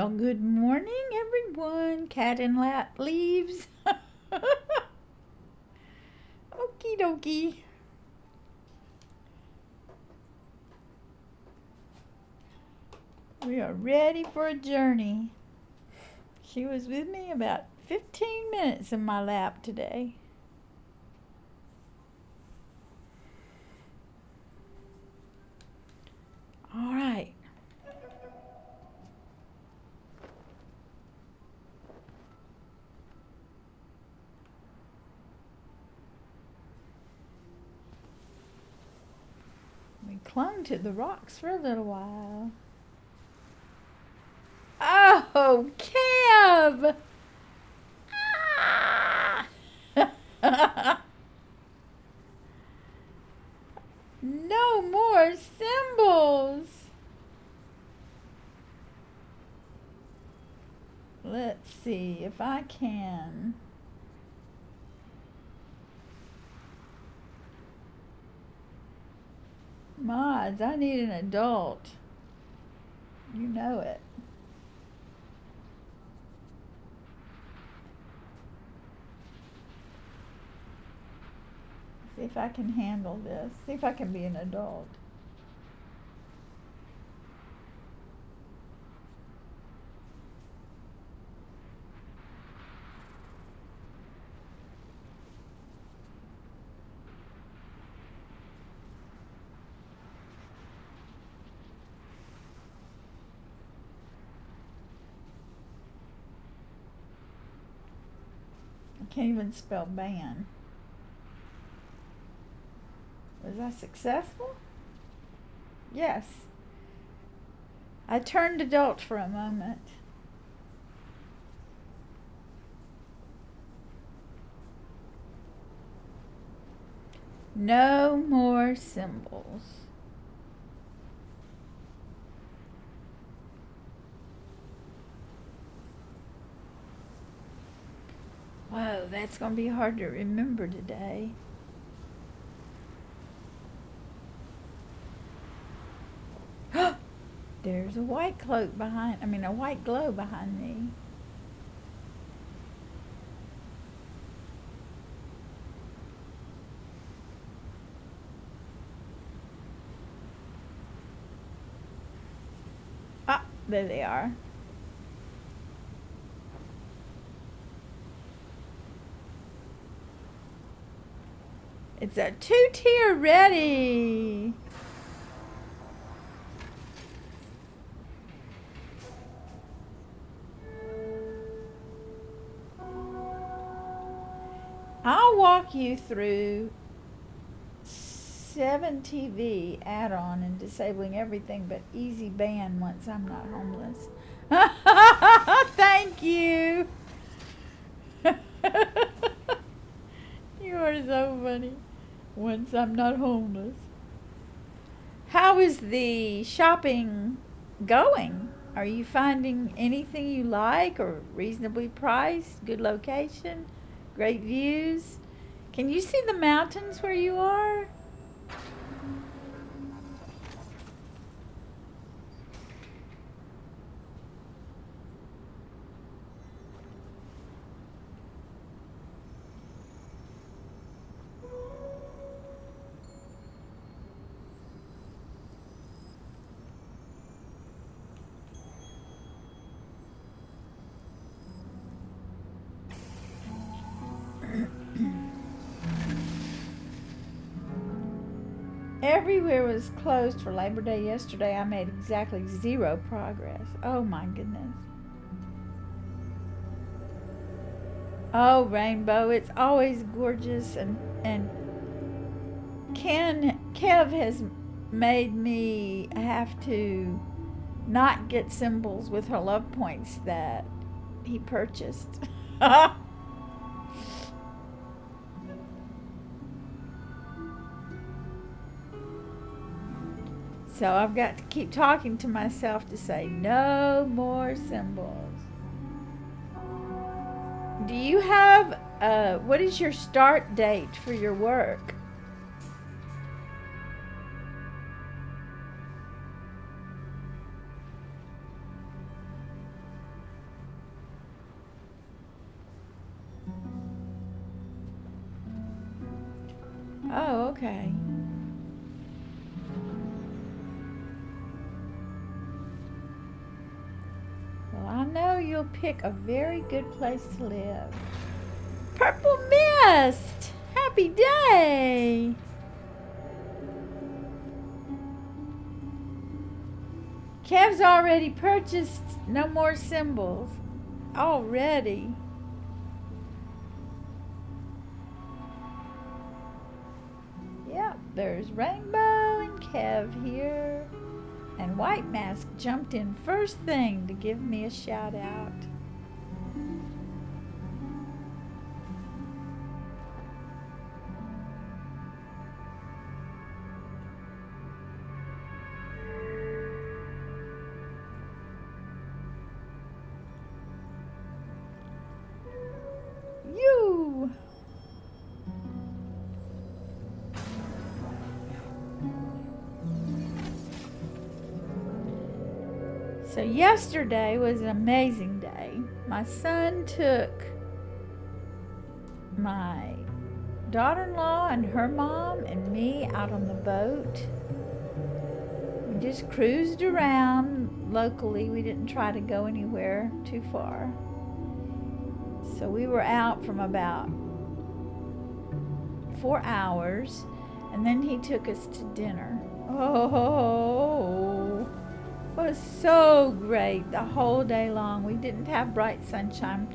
Well, good morning, everyone. Cat and lap leaves. Okie dokie. We are ready for a journey. She was with me about 15 minutes in my lap today. All right. We clung to the rocks for a little while. Oh, Kev! Ah! No more symbols. Let's see if I can. Mods, I need an adult. You know it. See if I can handle this. See if I can be an adult. I can't even spell ban. Was I successful? Yes. I turned adult for a moment. No more symbols. Whoa, that's going to be hard to remember today. There's a white cloak behind, a white glow behind me. Ah, there they are. It's a 2-tier ready. I'll walk you through 7TV add-on and disabling everything but easy ban once I'm not homeless. Thank you. You are so funny. Once I'm not homeless. How is the shopping going? Are you finding anything you like or reasonably priced? Good location? Great views? Can you see the mountains where you are? Everywhere was closed for Labor Day yesterday. I made exactly 0 progress. Oh my goodness. Oh, Rainbow, it's always gorgeous, and Kev has made me have to not get symbols with her love points that he purchased. So I've got to keep talking to myself to say no more symbols. Do you have, what is your start date for your work? Oh, okay. Well, I know you'll pick a very good place to live. Purple Mist! Happy day! Kev's already purchased no more symbols. Already. Yep, there's Rainbow and Kev here. And White Mask jumped in first thing to give me a shout out. You! So yesterday was an amazing day. My son took my daughter-in-law and her mom and me out on the boat. We just cruised around locally. We didn't try to go anywhere too far. So we were out from about 4 hours, and then he took us to dinner. Oh, it was so great the whole day long. We didn't have bright sunshine.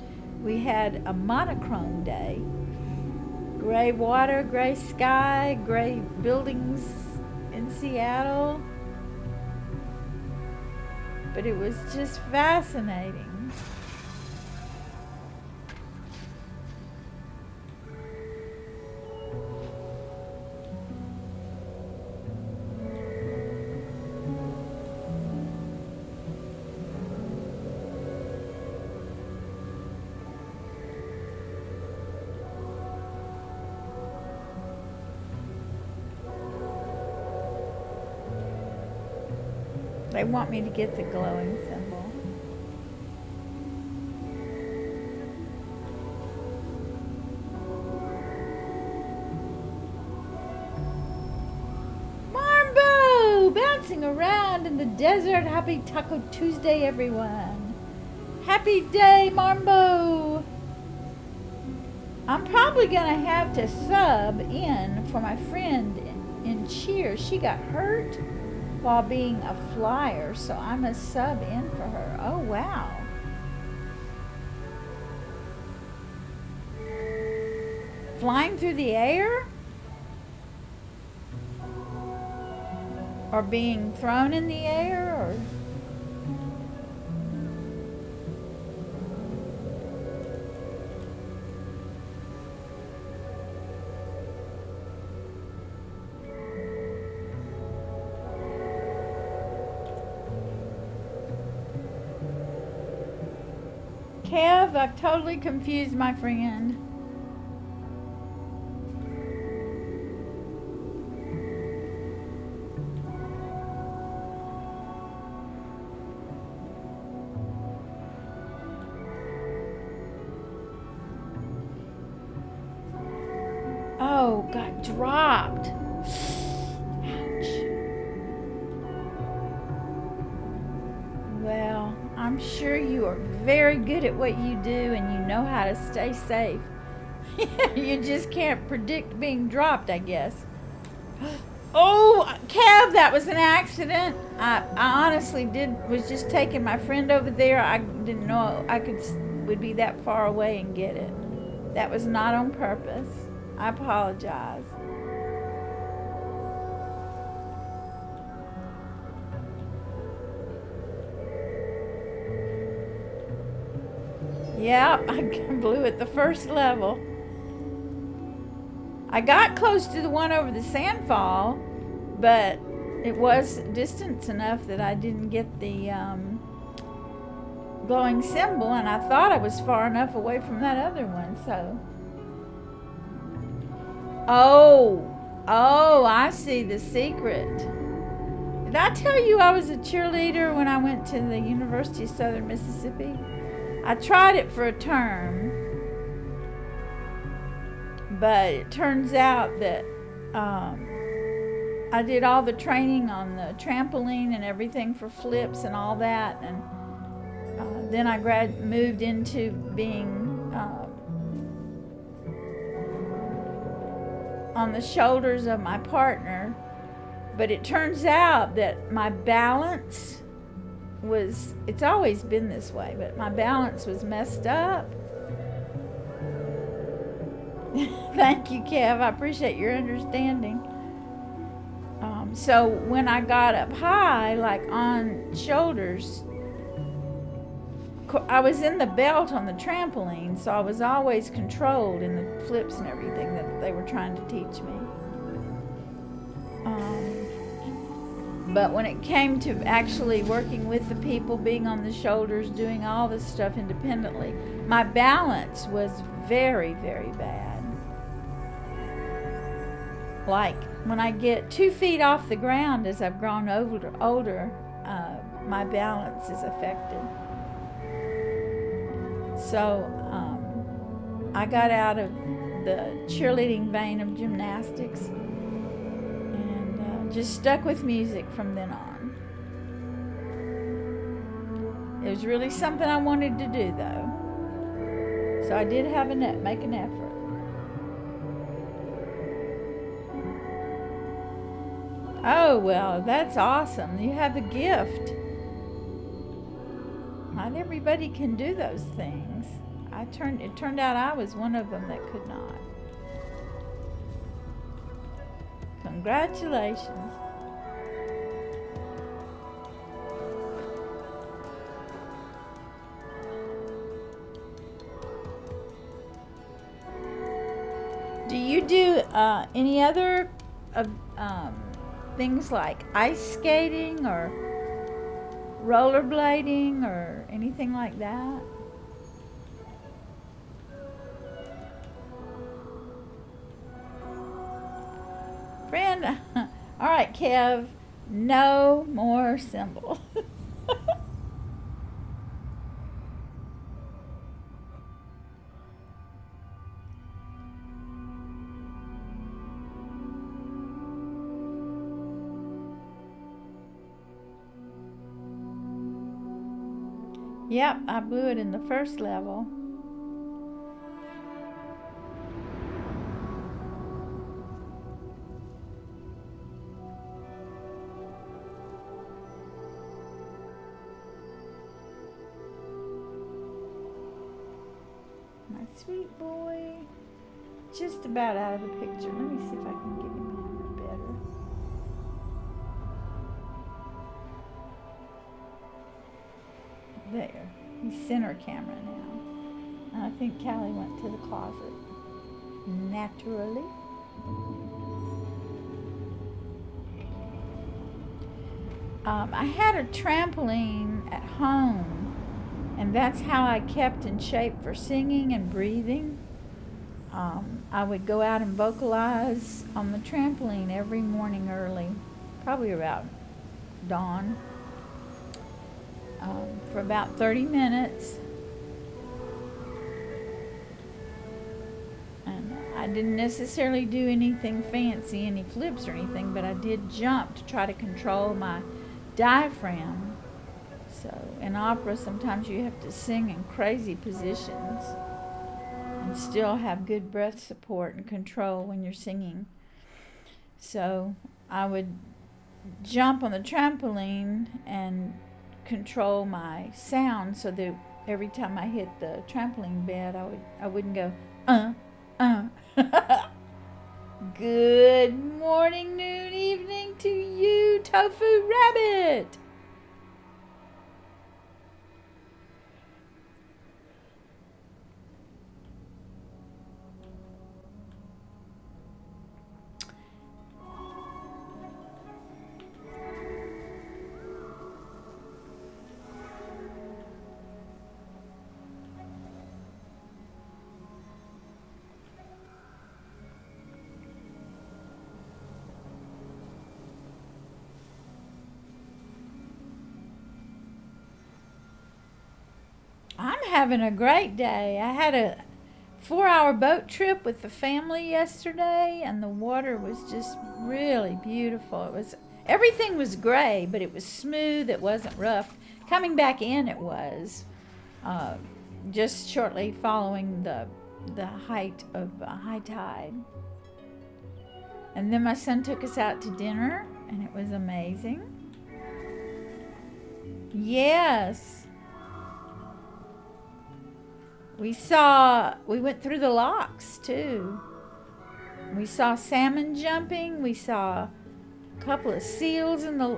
We had a monochrome day. Gray water, gray sky, gray buildings in Seattle. But it was just fascinating. They want me to get the glowing symbol. Marbo! Bouncing around in the desert. Happy Taco Tuesday, everyone. Happy day, Marbo! I'm probably going to have to sub in for my friend in cheer. She got hurt while being a flyer, so I must sub in for her. Oh, wow. Flying through the air? Or being thrown in the air? Or Kev, I've totally confused my friend. Oh, got dropped. Ouch. Well, I'm sure you are very good at what you do and you know how to stay safe. You just can't predict being dropped, I guess. Oh, Kev, that was an accident. I honestly was just taking my friend over there. I didn't know I would be that far away and get it. That was not on purpose. I apologize. Yeah, I blew at the first level. I got close to the one over the sandfall, but it was distance enough that I didn't get the glowing symbol, and I thought I was far enough away from that other one, so. Oh, I see the secret. Did I tell you I was a cheerleader when I went to the University of Southern Mississippi? I tried it for a term, but it turns out that I did all the training on the trampoline and everything for flips and all that, and then I moved into being on the shoulders of my partner. But it turns out that my balance was, it's always been this way, but my balance was messed up. Thank you, Kev. I appreciate your understanding. So when I got up high, like on shoulders, I was in the belt on the trampoline, so I was always controlled in the flips and everything that they were trying to teach me. But when it came to actually working with the people, being on the shoulders, doing all this stuff independently, my balance was very, very bad. Like when I get 2 feet off the ground as I've grown older, my balance is affected. So I got out of the cheerleading vein of gymnastics and just stuck with music from then on. It was really something I wanted to do, though. So I did have make an effort. Oh, well, that's awesome. You have the gift. Not everybody can do those things. It turned out I was one of them that could not. Congratulations. Do you do any other things like ice skating or rollerblading or anything like that? Friend, all right, Kev, no more symbol. Yep, I blew it in the first level. My sweet boy. Just about out of the picture. Let me see if I can get him in better. There. He's center camera now. And I think Callie went to the closet. Naturally. I had a trampoline at home, and that's how I kept in shape for singing and breathing. I would go out and vocalize on the trampoline every morning early, probably about dawn, for about 30 minutes. And I didn't necessarily do anything fancy, any flips or anything, but I did jump to try to control my diaphragm. So in opera, sometimes you have to sing in crazy positions and still have good breath support and control when you're singing. So I would jump on the trampoline and control my sound so that every time I hit the trampoline bed, I wouldn't go, Good morning, noon, evening to you, Tofu Rabbit. I'm having a great day. I had a 4-hour boat trip with the family yesterday, and the water was just really beautiful. Everything was gray, but it was smooth. It wasn't rough. Coming back in, it was just shortly following the height of high tide. And then my son took us out to dinner, and it was amazing. Yes. We went through the locks too. We saw salmon jumping. We saw a couple of seals in the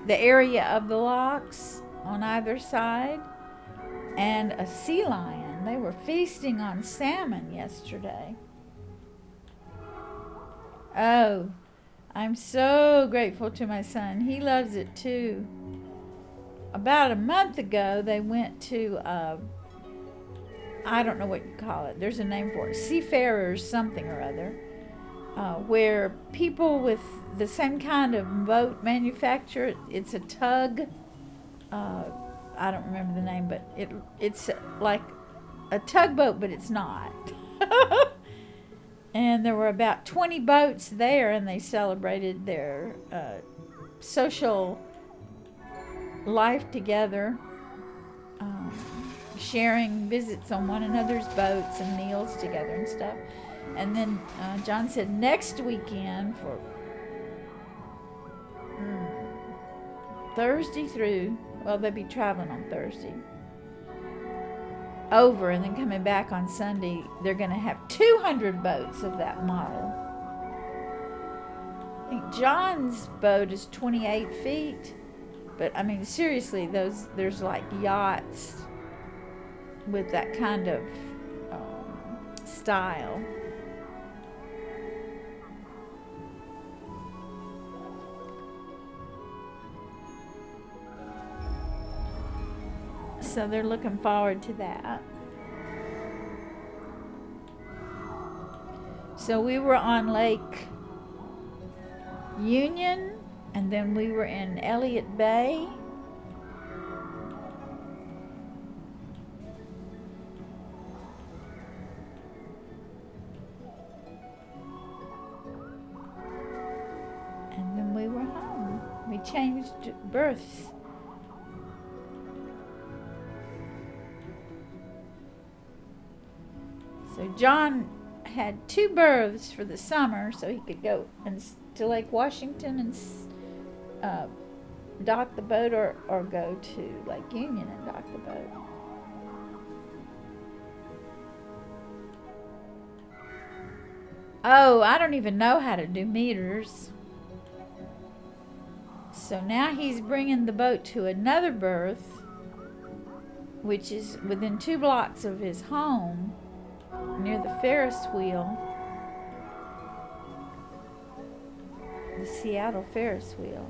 area of the locks on either side, and a sea lion. They were feasting on salmon yesterday. Oh, I'm so grateful to my son. He loves it too. About a month ago, they went to, I don't know what you call it. There's a name for it. Seafarers something or other. Where people with the same kind of boat manufacture, it's a tug. I don't remember the name, but it's like a tugboat, but it's not. And there were about 20 boats there, and they celebrated their social life together, sharing visits on one another's boats and meals together and stuff. And then John said next weekend, for Thursday through, well, they'll be traveling on Thursday over, and then coming back on Sunday, they're going to have 200 boats of that model. I think John's boat is 28 feet, but I mean, seriously, there's like yachts with that kind of style. So they're looking forward to that. So we were on Lake Union, and then we were in Elliott Bay. And then we were home. We changed berths. So John had 2 berths for the summer, so he could go to Lake Washington and dock the boat, or go to Lake Union and dock the boat. Oh, I don't even know how to do meters. So now he's bringing the boat to another berth, which is within 2 blocks of his home, near the Ferris wheel, the Seattle Ferris wheel.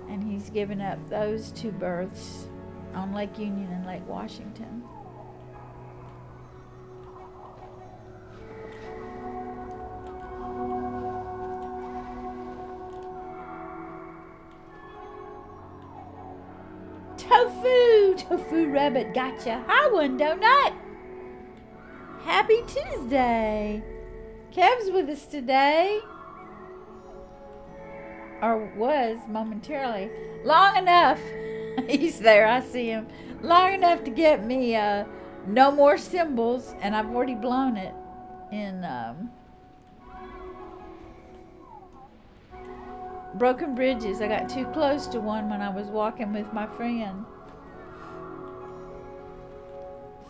And he's given up those 2 berths on Lake Union and Lake Washington. Tofu rabbit, gotcha. Hi, One Donut. Happy Tuesday. Kev's with us today. Or was momentarily. Long enough. He's there, I see him. Long enough to get me no more symbols, and I've already blown it in broken bridges. I got too close to one when I was walking with my friend.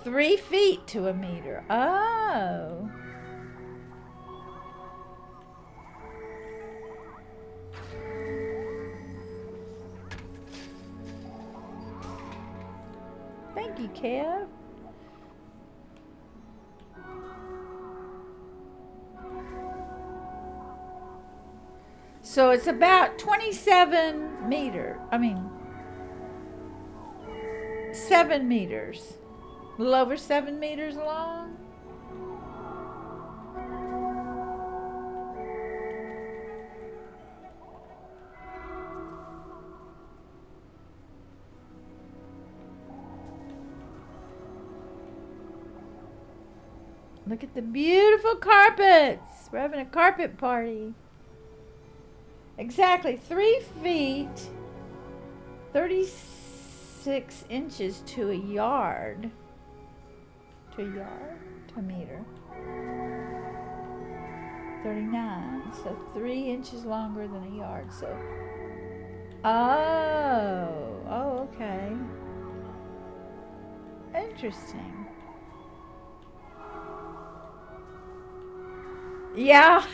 3 feet to a meter. Oh. Thank you, Kev. So it's about 27 meters. 7 meters. A little over 7 meters long. Look at the beautiful carpets. We're having a carpet party. Exactly 3 feet, 36 inches to a yard. To a yard? To a meter. 39. So 3 inches longer than a yard. So, oh, okay. Interesting. Yeah.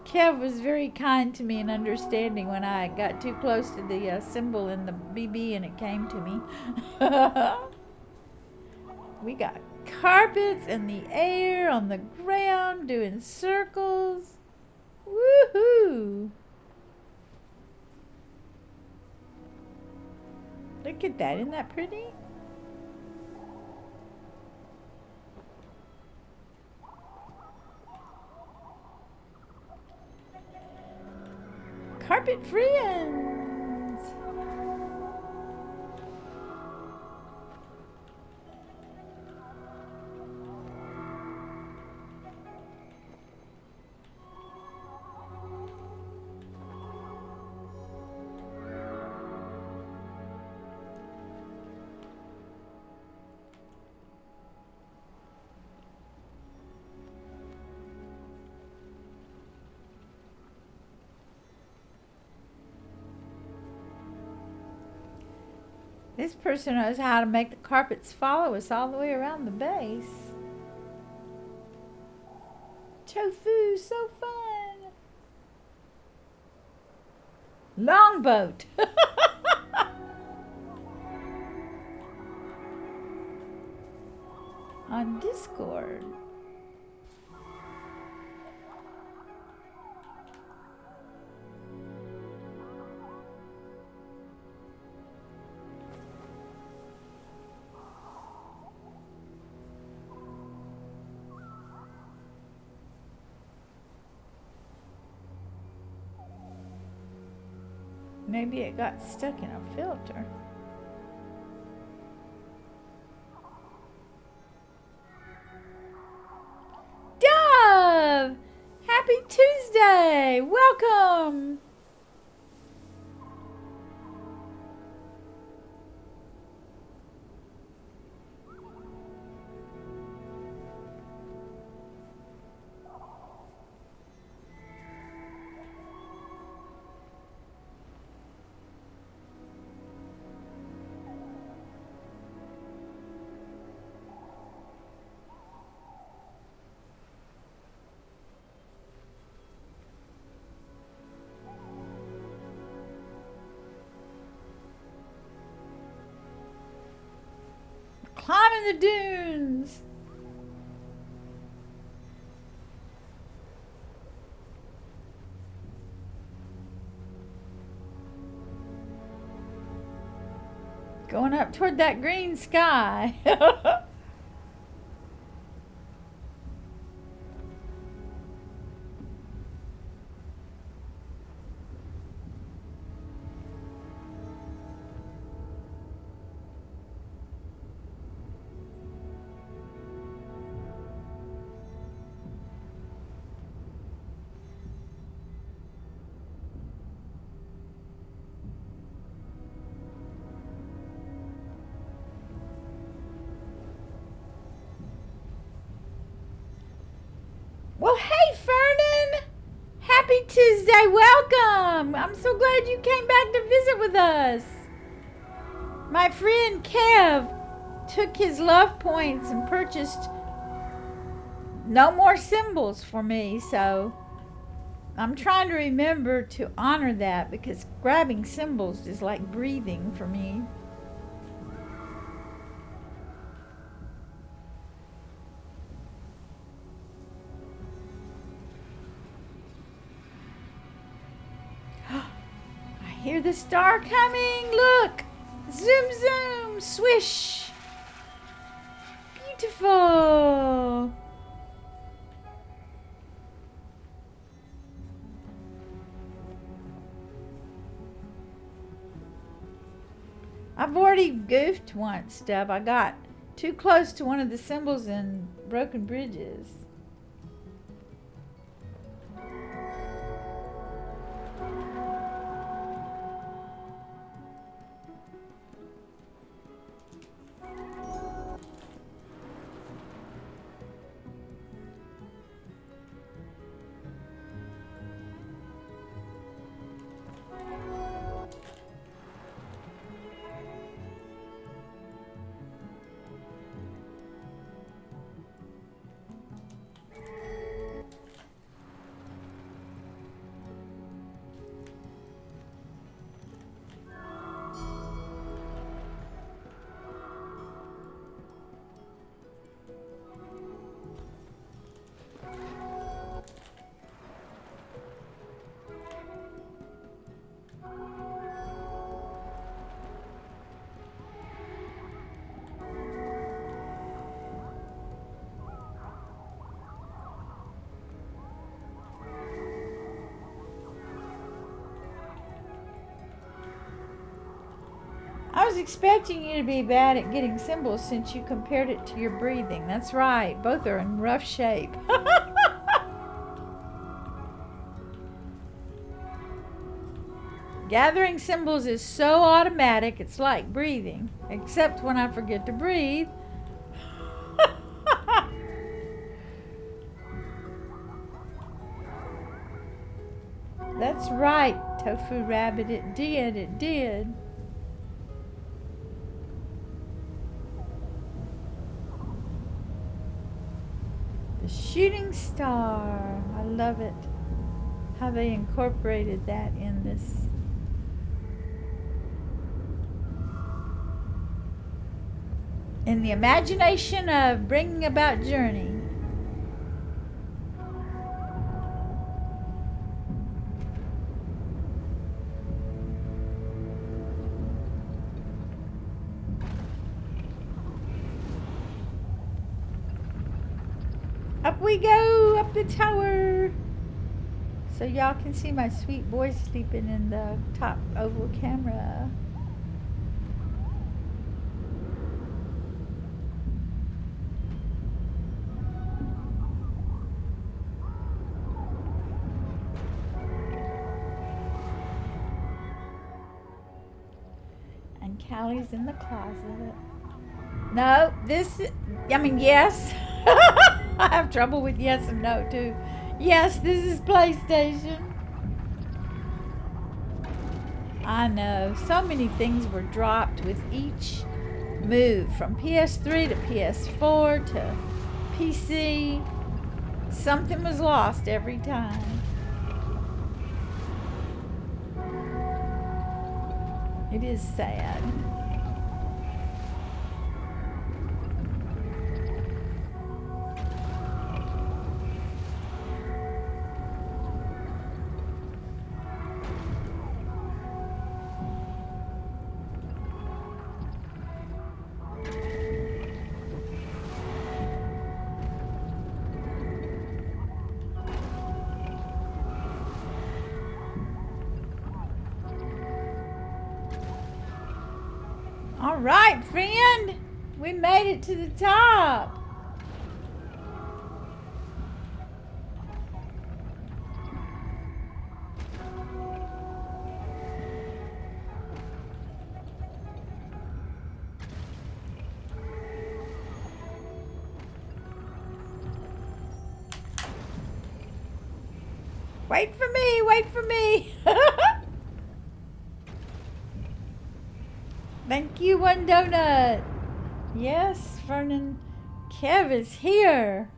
Kev was very kind to me and understanding when I got too close to the symbol in the BB and it came to me. We got carpets in the air, on the ground, doing circles. Woohoo! Look at that. Isn't that pretty? Carpet friends. This person knows how to make the carpets follow us all the way around the base. Tofu, so fun. Longboat. On Discord. Maybe it got stuck in a filter. Dove! Happy Tuesday! Welcome! Climbing the dunes. Going up toward that green sky. Well, hey, Fernan. Happy Tuesday. Welcome. I'm so glad you came back to visit with us. My friend Kev took his love points and purchased no more symbols for me, so I'm trying to remember to honor that because grabbing symbols is like breathing for me. I hear the star coming. Look. Zoom, zoom, swish. Beautiful. I've already goofed once, Deb. I got Too close to one of the symbols in Broken Bridges. I was expecting you to be bad at getting symbols since you compared it to your breathing. That's right. Both are in rough shape. Gathering symbols is so automatic, it's like breathing. Except when I forget to breathe. That's right, Tofu Rabbit. It did. It did. The shooting star. I love it. How they incorporated that in this. In the imagination of bringing about journey. Up we go, up the tower. So y'all can see my sweet boy sleeping in the top oval camera. And Callie's in the closet. No, yes. I have trouble with yes and no too. Yes, this is PlayStation. I know. So many things were dropped with each move. From PS3 to PS4 to PC. Something was lost every time. It is sad. All right, friend. We made it to the top. Wait for me, wait for me. Thank you, one donut. Yes, Vernon Kev is here.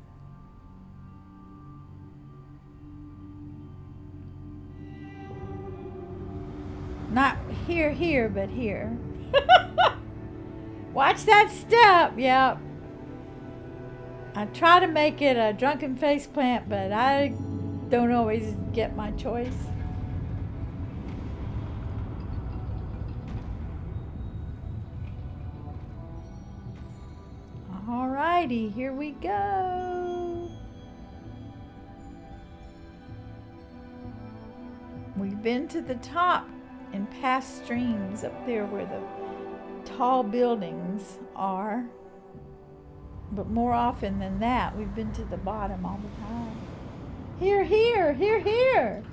Not here, but here. Watch that step. Yep. I try to make it a drunken face plant, but I don't always get my choice. Alrighty, here we go. We've been to the top in past streams up there where the tall buildings are. But more often than that, we've been to the bottom all the time. Here, here, here, here.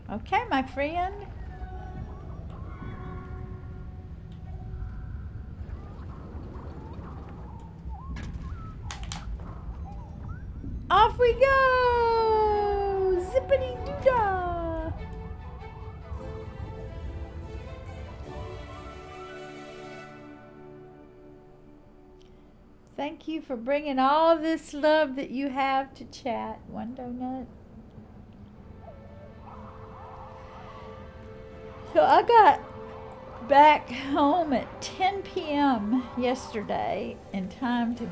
Okay, my friend. Off we go! Zippity-doo-dah! Thank you for bringing all this love that you have to chat. One donut. So I got back home at 10 p.m. yesterday in time to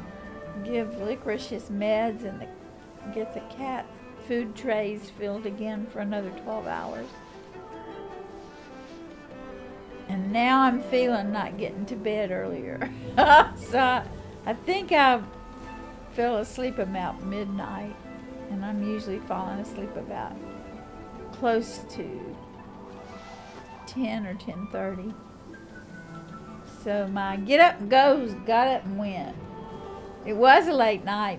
give Licorice his meds and get the cat food trays filled again for another 12 hours. And now I'm feeling not getting to bed earlier. So I think I fell asleep about midnight, and I'm usually falling asleep about close to 10 or 10:30. So my get up and goes got up and went. It was a late night.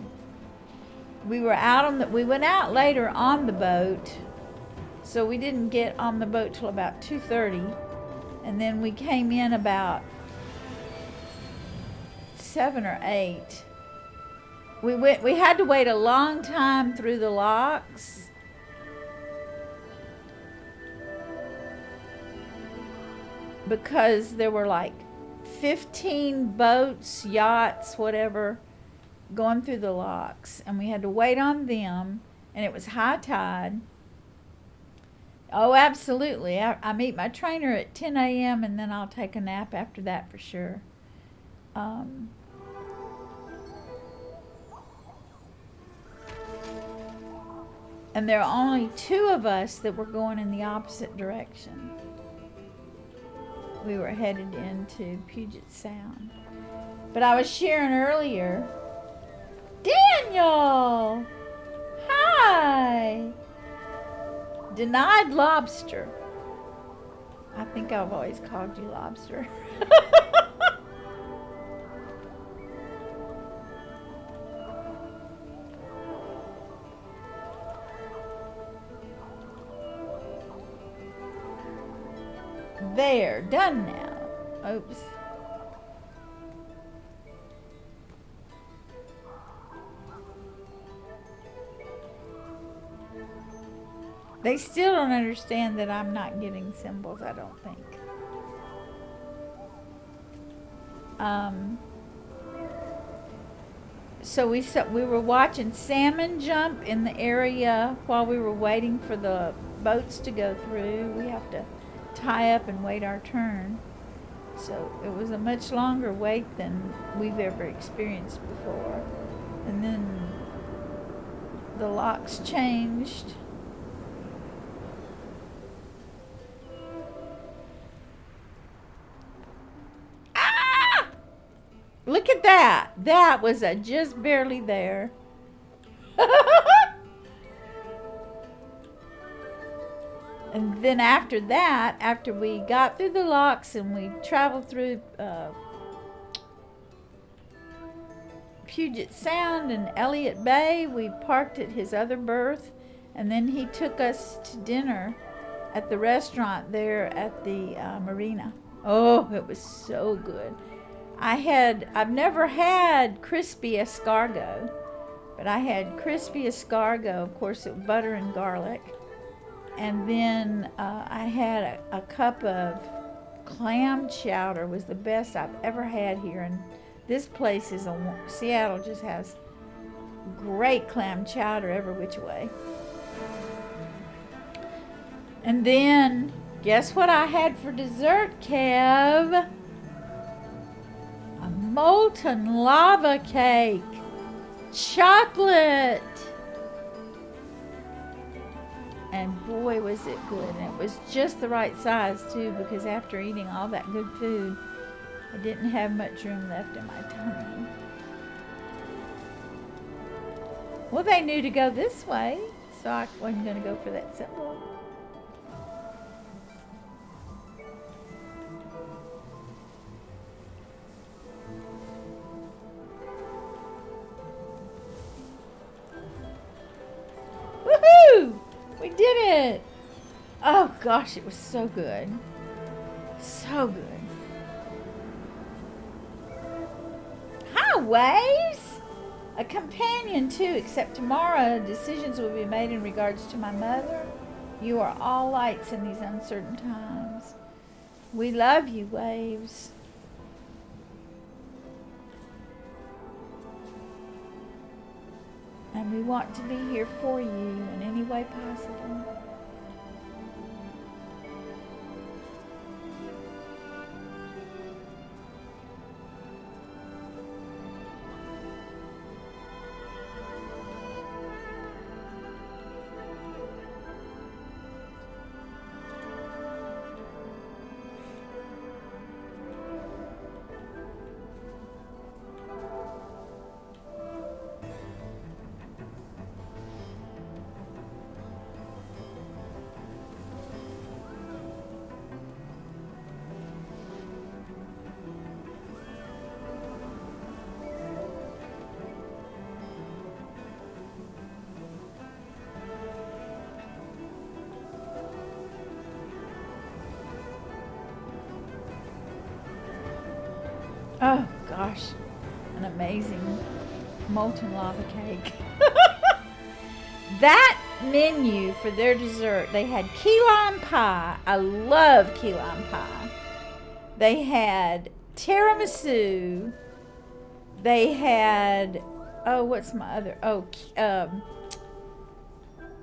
We went out later on the boat, so we didn't get on the boat till about 2:30, and then we came in about 7 or 8. We had to wait a long time through the locks. Because there were like 15 boats, yachts, whatever, going through the locks, and we had to wait on them, and it was high tide. Oh, absolutely. I meet my trainer at 10 a.m. and then I'll take a nap after that for sure. And there were only 2 of us that were going in the opposite direction. We were headed into Puget Sound. But I was sharing earlier, Daniel! Hi! Denied lobster. I think I've always called you lobster. There, done now. Oops. They still don't understand that I'm not getting symbols, I don't think. So we were watching salmon jump in the area while we were waiting for the boats to go through. We have to tie up and wait our turn. So it was a much longer wait than we've ever experienced before. And then the locks changed. Ah! Look at that. That was just barely there. And then after that, after we got through the locks and we traveled through Puget Sound and Elliott Bay, we parked at his other berth, and then he took us to dinner at the restaurant there at the marina. Oh, it was so good. I've never had crispy escargot, but I had crispy escargot, of course, with butter and garlic. And then I had a cup of clam chowder. Was the best I've ever had here. And this place Seattle just has great clam chowder every which way. And then, guess what I had for dessert, Kev? A molten lava cake. Chocolate. And boy, was it good. And it was just the right size, too, because after eating all that good food, I didn't have much room left in my tummy. Well, they knew to go this way, so I wasn't going to go for that symbol. Woohoo! We did it! Oh gosh, it was so good. So good. Hi, Waves! A companion too, except tomorrow decisions will be made in regards to my mother. You are all lights in these uncertain times. We love you, Waves. And we want to be here for you in any way possible. Oh gosh, an amazing molten lava cake. That menu for their dessert, they had key lime pie. I love key lime pie. They had tiramisu. They had, oh, what's my other,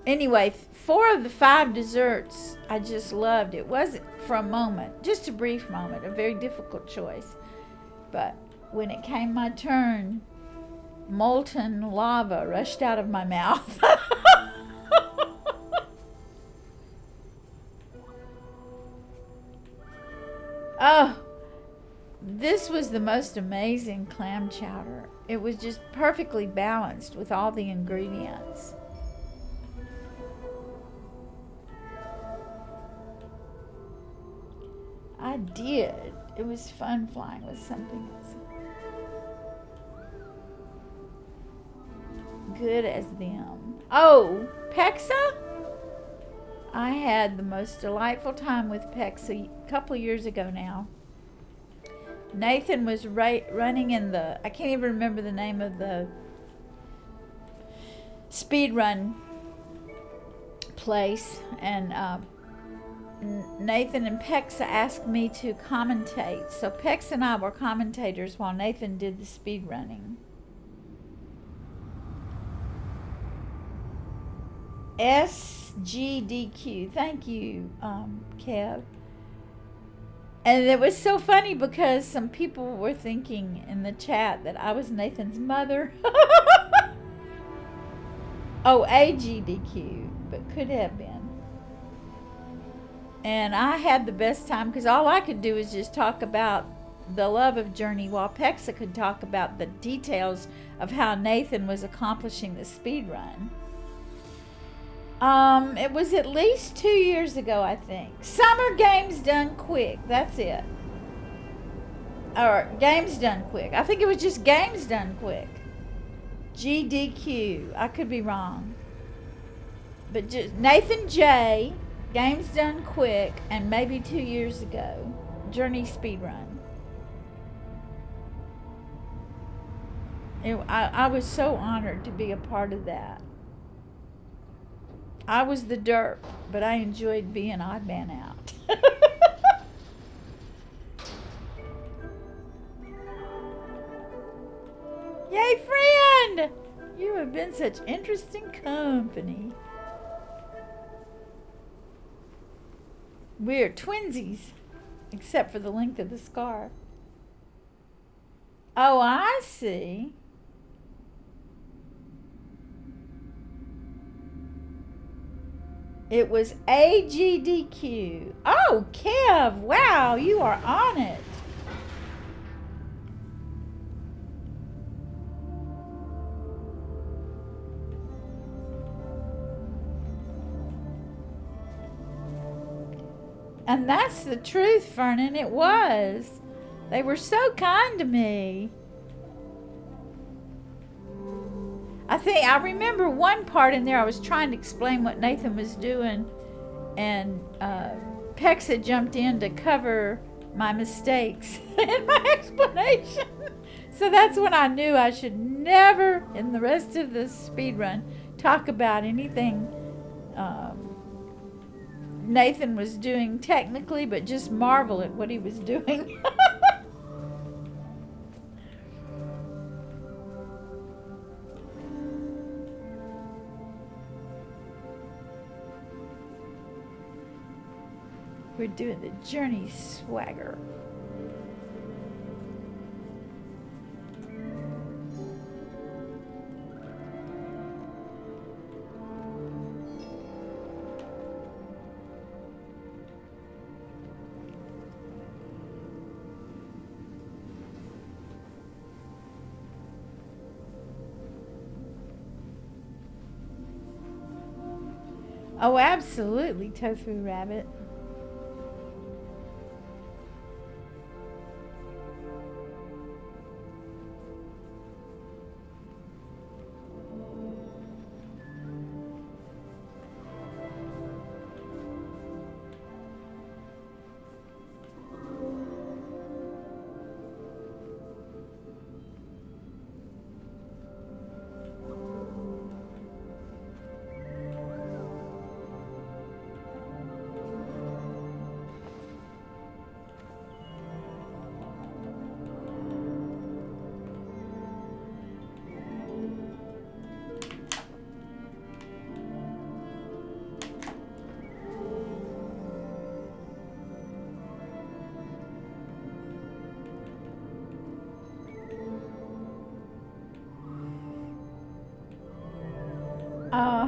anyway, 4 of the 5 desserts I just loved. It wasn't for a moment, just a brief moment, a very difficult choice. But when it came my turn, molten lava rushed out of my mouth. Oh, this was the most amazing clam chowder. It was just perfectly balanced with all the ingredients. I did. It was fun flying with something as good as them. Oh, Pexa? I had the most delightful time with Pexa a couple of years ago now. Nathan was running in the, I can't even remember the name of the speed run place, and Nathan and Pexa asked me to commentate. So Pexa and I were commentators while Nathan did the speed running. SGDQ. Thank you, Kev. And it was so funny because some people were thinking in the chat that I was Nathan's mother. Oh, AGDQ, but could have been. And I had the best time because all I could do is just talk about the love of Journey, while Pexa could talk about the details of how Nathan was accomplishing the speed run. It was at least 2 years ago, I think. Summer Games Done Quick. That's it. Or Games Done Quick. I think it was just Games Done Quick. GDQ. I could be wrong. But just Nathan J, Games Done Quick, and maybe 2 years ago, Journey Speedrun. I was so honored to be a part of that. I was the derp, but I enjoyed being odd man out. Yay, friend! You have been such interesting company. We're twinsies, except for the length of the scarf. Oh, I see. It was AGDQ. Oh, Kev, wow, you are on it. And that's the truth, Vernon. It was. They were so kind to me. I remember one part in there I was trying to explain what Nathan was doing, and Pexa jumped in to cover my mistakes in my explanation. So that's when I knew I should never, in the rest of the speed run, talk about anything Nathan was doing technically, but just marvel at what he was doing. We're doing the journey swagger. Oh, absolutely, Tofu Rabbit.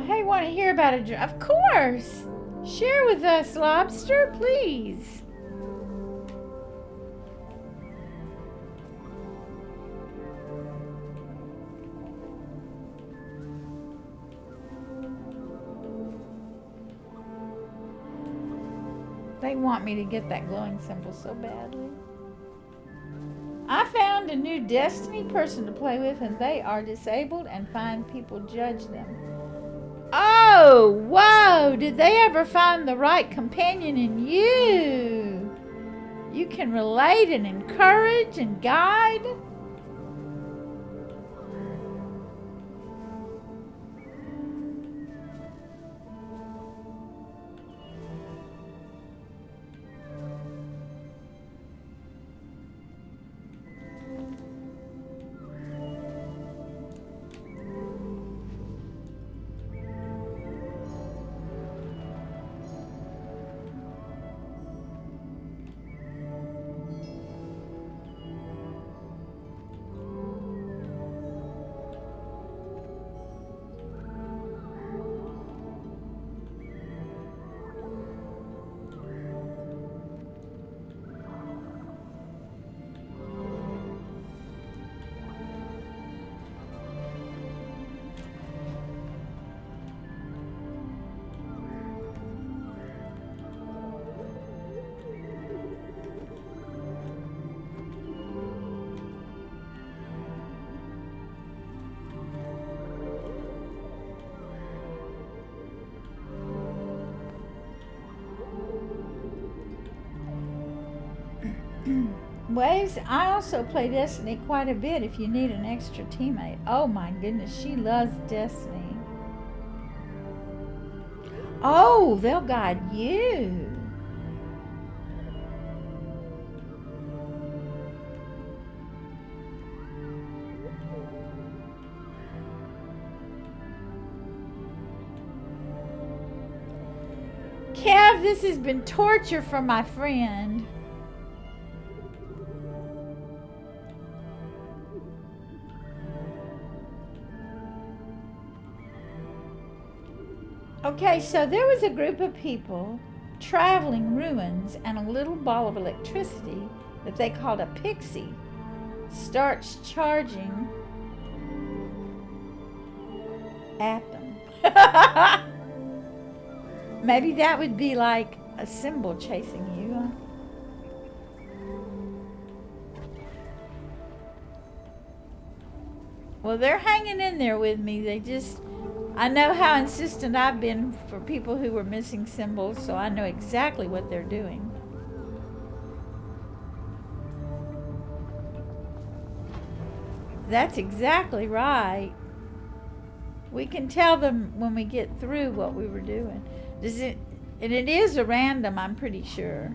Hey, want to hear about a... Of course! Share with us, Lobster, please. They want me to get that glowing symbol so badly. I found a new Destiny person to play with, and they are disabled and find people judge them. Oh, whoa! Did they ever find the right companion in you? You can relate and encourage and guide. Waves, I also play Destiny quite a bit if you need an extra teammate. Oh my goodness, she loves Destiny. Oh, they'll guide you. Kev, this has been torture for my friend. Okay, so there was a group of people traveling ruins, and a little ball of electricity that they called a pixie starts charging at them. Maybe that would be like a symbol chasing you. Well, they're hanging in there with me. I know how insistent I've been for people who were missing symbols, so I know exactly what they're doing. That's exactly right. We can tell them when we get through what we were doing. And it is a random, I'm pretty sure.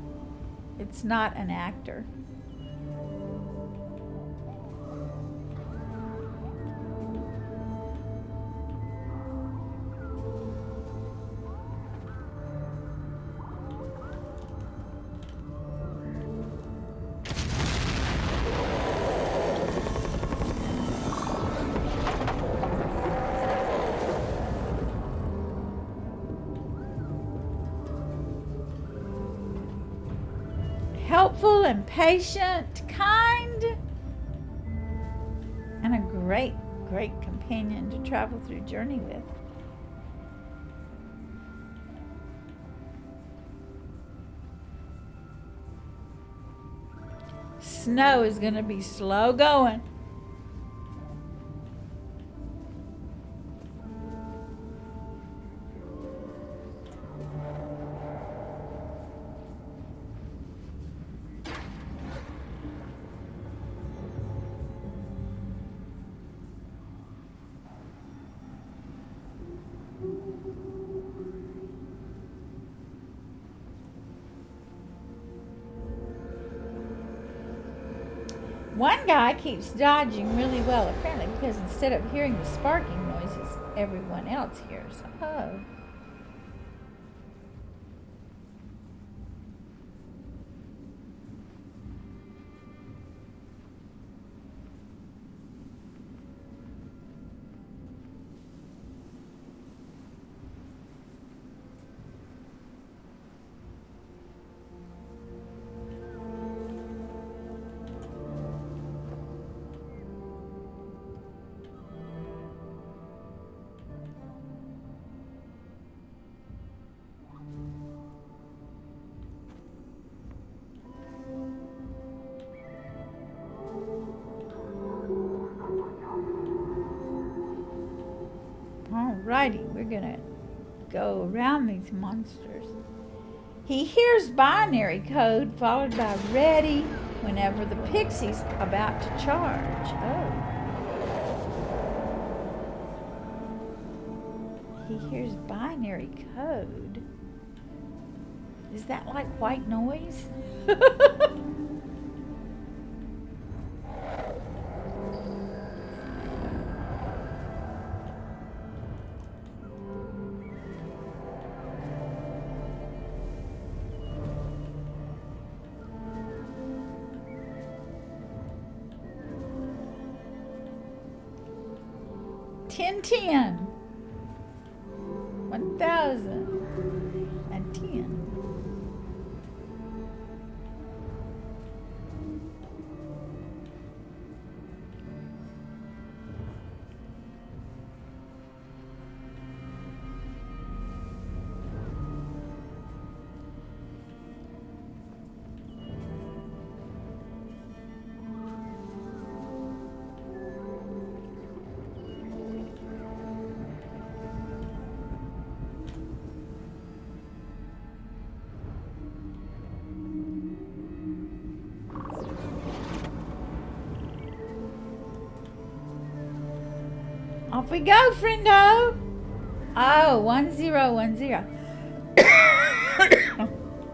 It's not an actor. Helpful and patient, kind, and a great, great companion to travel through journey with. Snow is going to be slow going. One guy keeps dodging really well, apparently, because instead of hearing the sparking noises, everyone else hears. Oh. Alrighty, we're gonna go around these monsters. He hears binary code followed by ready whenever the pixie's about to charge. Oh. He hears binary code. Is that like white noise? $10, 1,000, and 10. Off we go, friendo. Oh, 1010.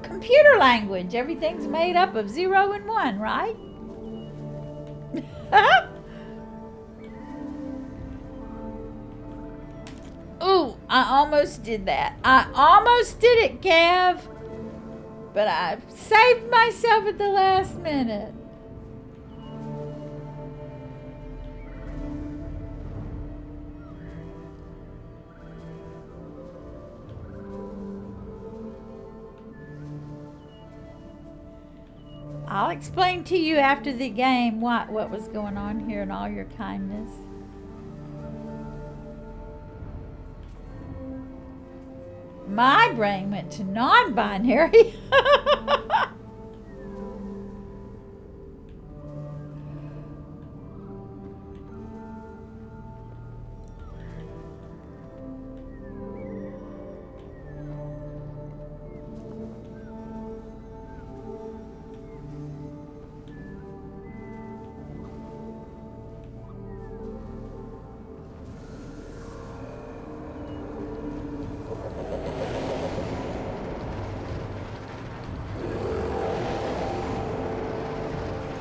Computer language. Everything's made up of 0 and 1, right? Ooh, I almost did that. I almost did it, Gav. But I saved myself at the last minute. I'll explain to you after the game what was going on here and all your kindness. My brain went to non-binary.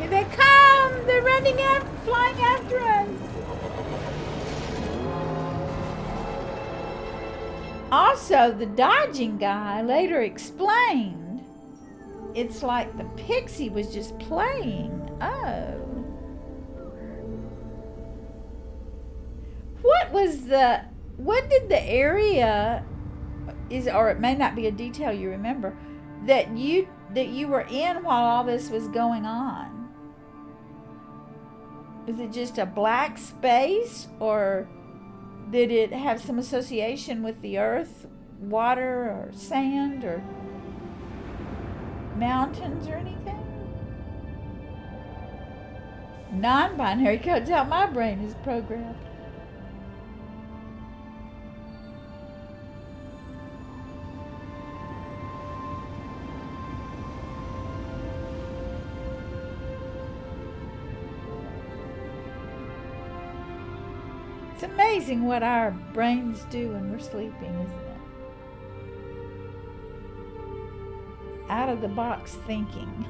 Here they come! They're running out, flying after us. Also, the dodging guy later explained it's like the pixie was just playing. Oh. What did the area is, or it may not be a detail you remember, that you were in while all this was going on? Is it just a black space, or did it have some association with the earth, water, or sand, or mountains, or anything? Non-binary codes how my brain is programmed. It's amazing what our brains do when we're sleeping, isn't it? Out of the box thinking.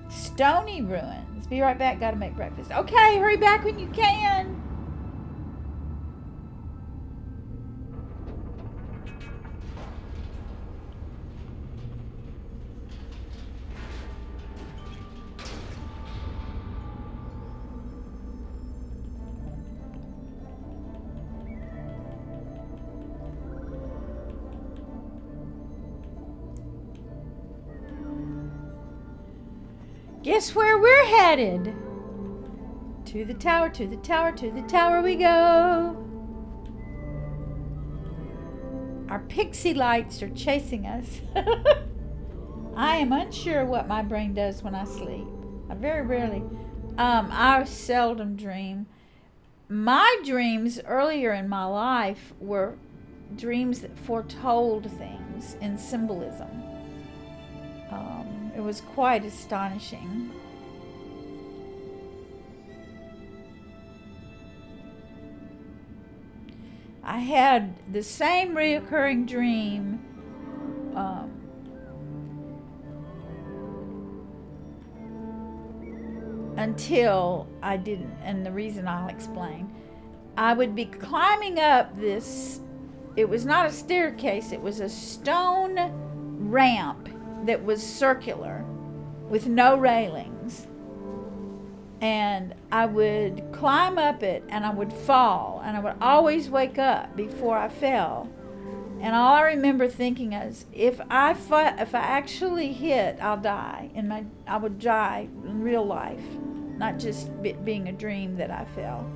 Stony ruins. Be right back. Gotta make breakfast. Okay, hurry back when you can. Guess where we're headed? To the tower, to the tower, to the tower we go. Our pixie lights are chasing us. I am unsure what my brain does when I sleep. I very rarely, I seldom dream. My dreams earlier in my life were dreams that foretold things in symbolism. It was quite astonishing. I had the same reoccurring dream until I didn't, and the reason I'll explain. I would be climbing up this, it was not a staircase, it was a stone ramp that was circular with no railings, and I would climb up it and I would fall, and I would always wake up before I fell, and all I remember thinking is if I actually hit, I'll die, I would die in real life, not just being a dream that I fell.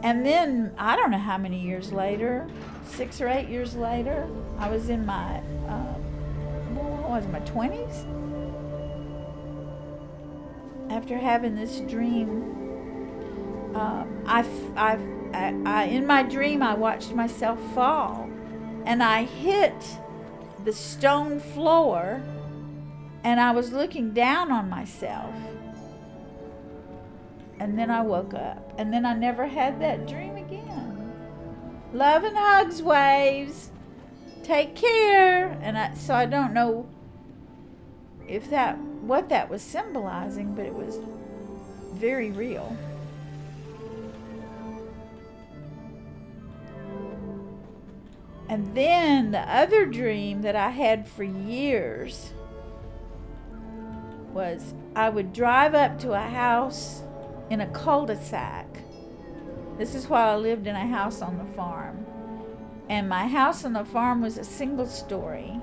And then I don't know how many years later, 6 or 8 years later, I was in my my 20s, after having this dream. In my dream I watched myself fall, and I hit the stone floor, and I was looking down on myself, and then I woke up, and then I never had that dream again. Love and hugs, waves. Take care. And so I don't know what that was symbolizing, but it was very real. And then the other dream that I had for years was I would drive up to a house in a cul-de-sac. This is while I lived in a house on the farm. And my house on the farm was a single story.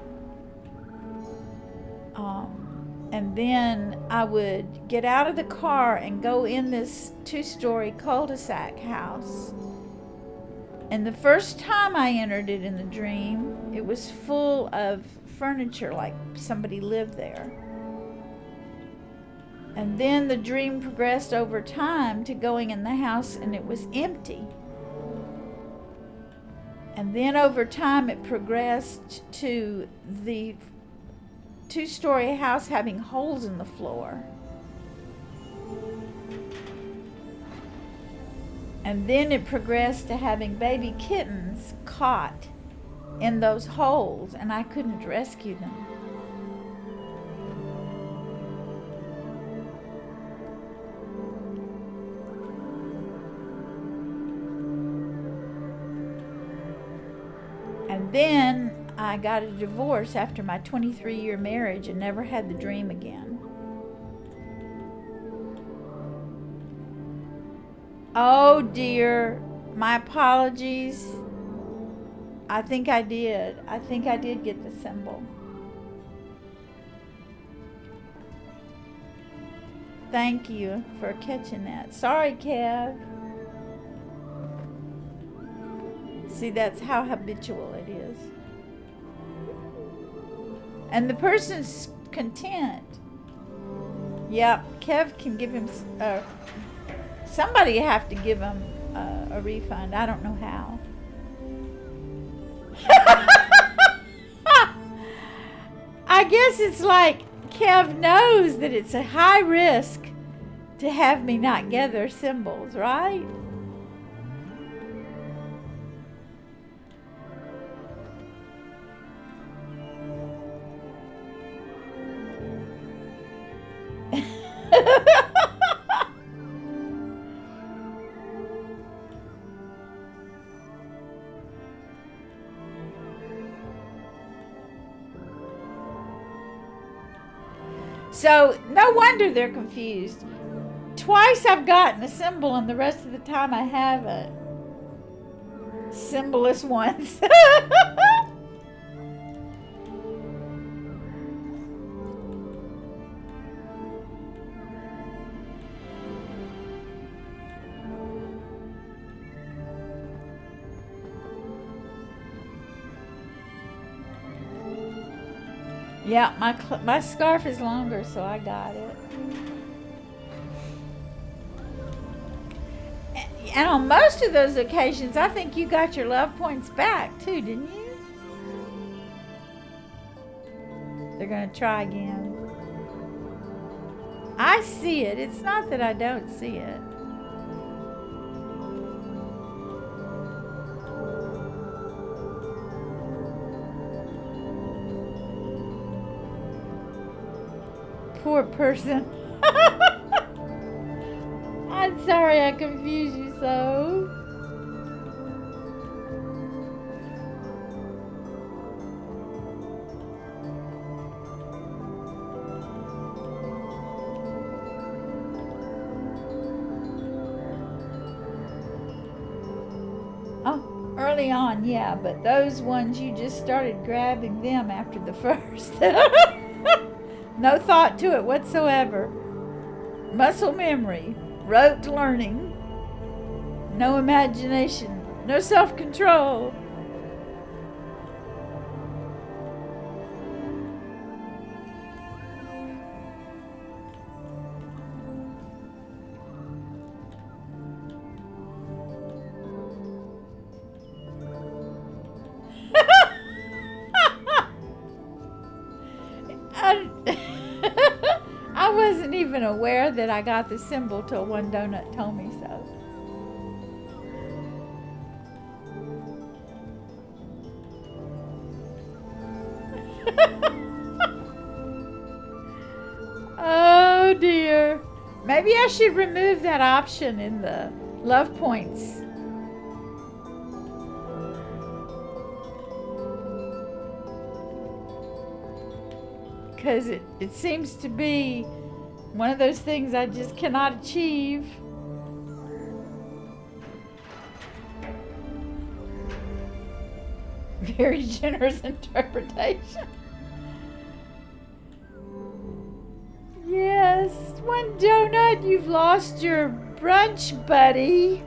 And then I would get out of the car and go in this 2-story cul-de-sac house. And the first time I entered it in the dream, it was full of furniture, like somebody lived there. And then the dream progressed over time to going in the house and it was empty. And then over time it progressed to the 2-story house having holes in the floor. And then it progressed to having baby kittens caught in those holes, and I couldn't rescue them. And then I got a divorce after my 23-year marriage and never had the dream again. Oh dear, my apologies. I think I did. I think I did get the symbol. Thank you for catching that. Sorry, Kev. See, that's how habitual it is. And the person's content. Yep, Kev can give him... somebody have to give him a refund. I don't know how. I guess it's like Kev knows that it's a high risk to have me not gather symbols, right? So, no wonder they're confused. Twice I've gotten a symbol and the rest of the time I haven't. Symbolless ones. Yeah, my scarf is longer, so I got it. And on most of those occasions, I think you got your love points back too, didn't you? They're going to try again. I see it. It's not that I don't see it. Poor person. I'm sorry I confused you so. Oh, early on, yeah, but those ones you just started grabbing them after the first. No thought to it whatsoever. Muscle memory. Rote learning. No imagination. No self-control. I wasn't even aware that I got the symbol till one donut told me so. Oh dear. Maybe I should remove that option in the love points. Because it seems to be one of those things I just cannot achieve. Very generous interpretation. Yes, one donut, you've lost your brunch buddy.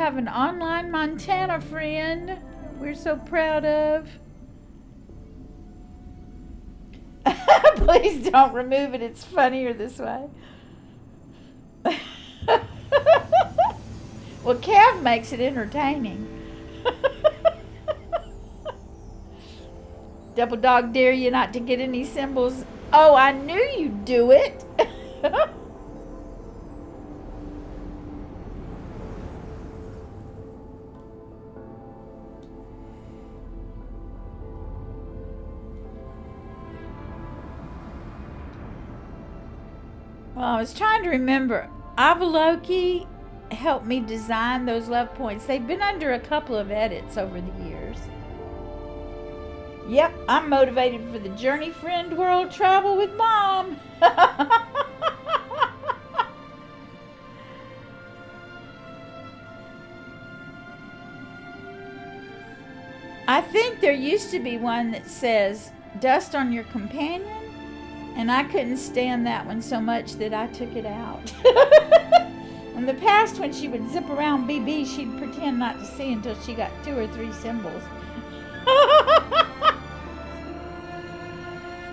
have an online Montana friend we're so proud of. Please don't remove it. It's funnier this way. Well, Kev makes it entertaining. Double dog dare you not to get any symbols. Oh, I knew you'd do it. Well, I was trying to remember. Avaloki helped me design those love points. They've been under a couple of edits over the years. Yep, I'm motivated for the Journey Friend World Travel with Mom. I think there used to be one that says, dust on your companion, and I couldn't stand that one so much that I took it out. In the past, when she would zip around BB, she'd pretend not to see until she got 2 or 3 symbols.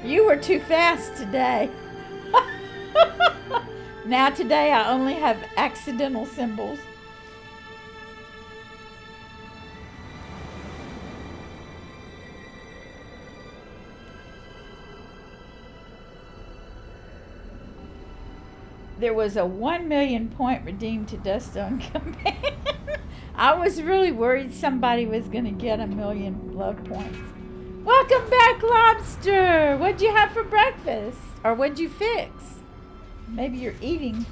You were too fast today. Now today I only have accidental symbols. There was a 1 million point redeemed to dust on companion. I was really worried somebody was going to get 1 million love points. Welcome back, Lobster. What'd you have for breakfast? Or what'd you fix? Maybe you're eating.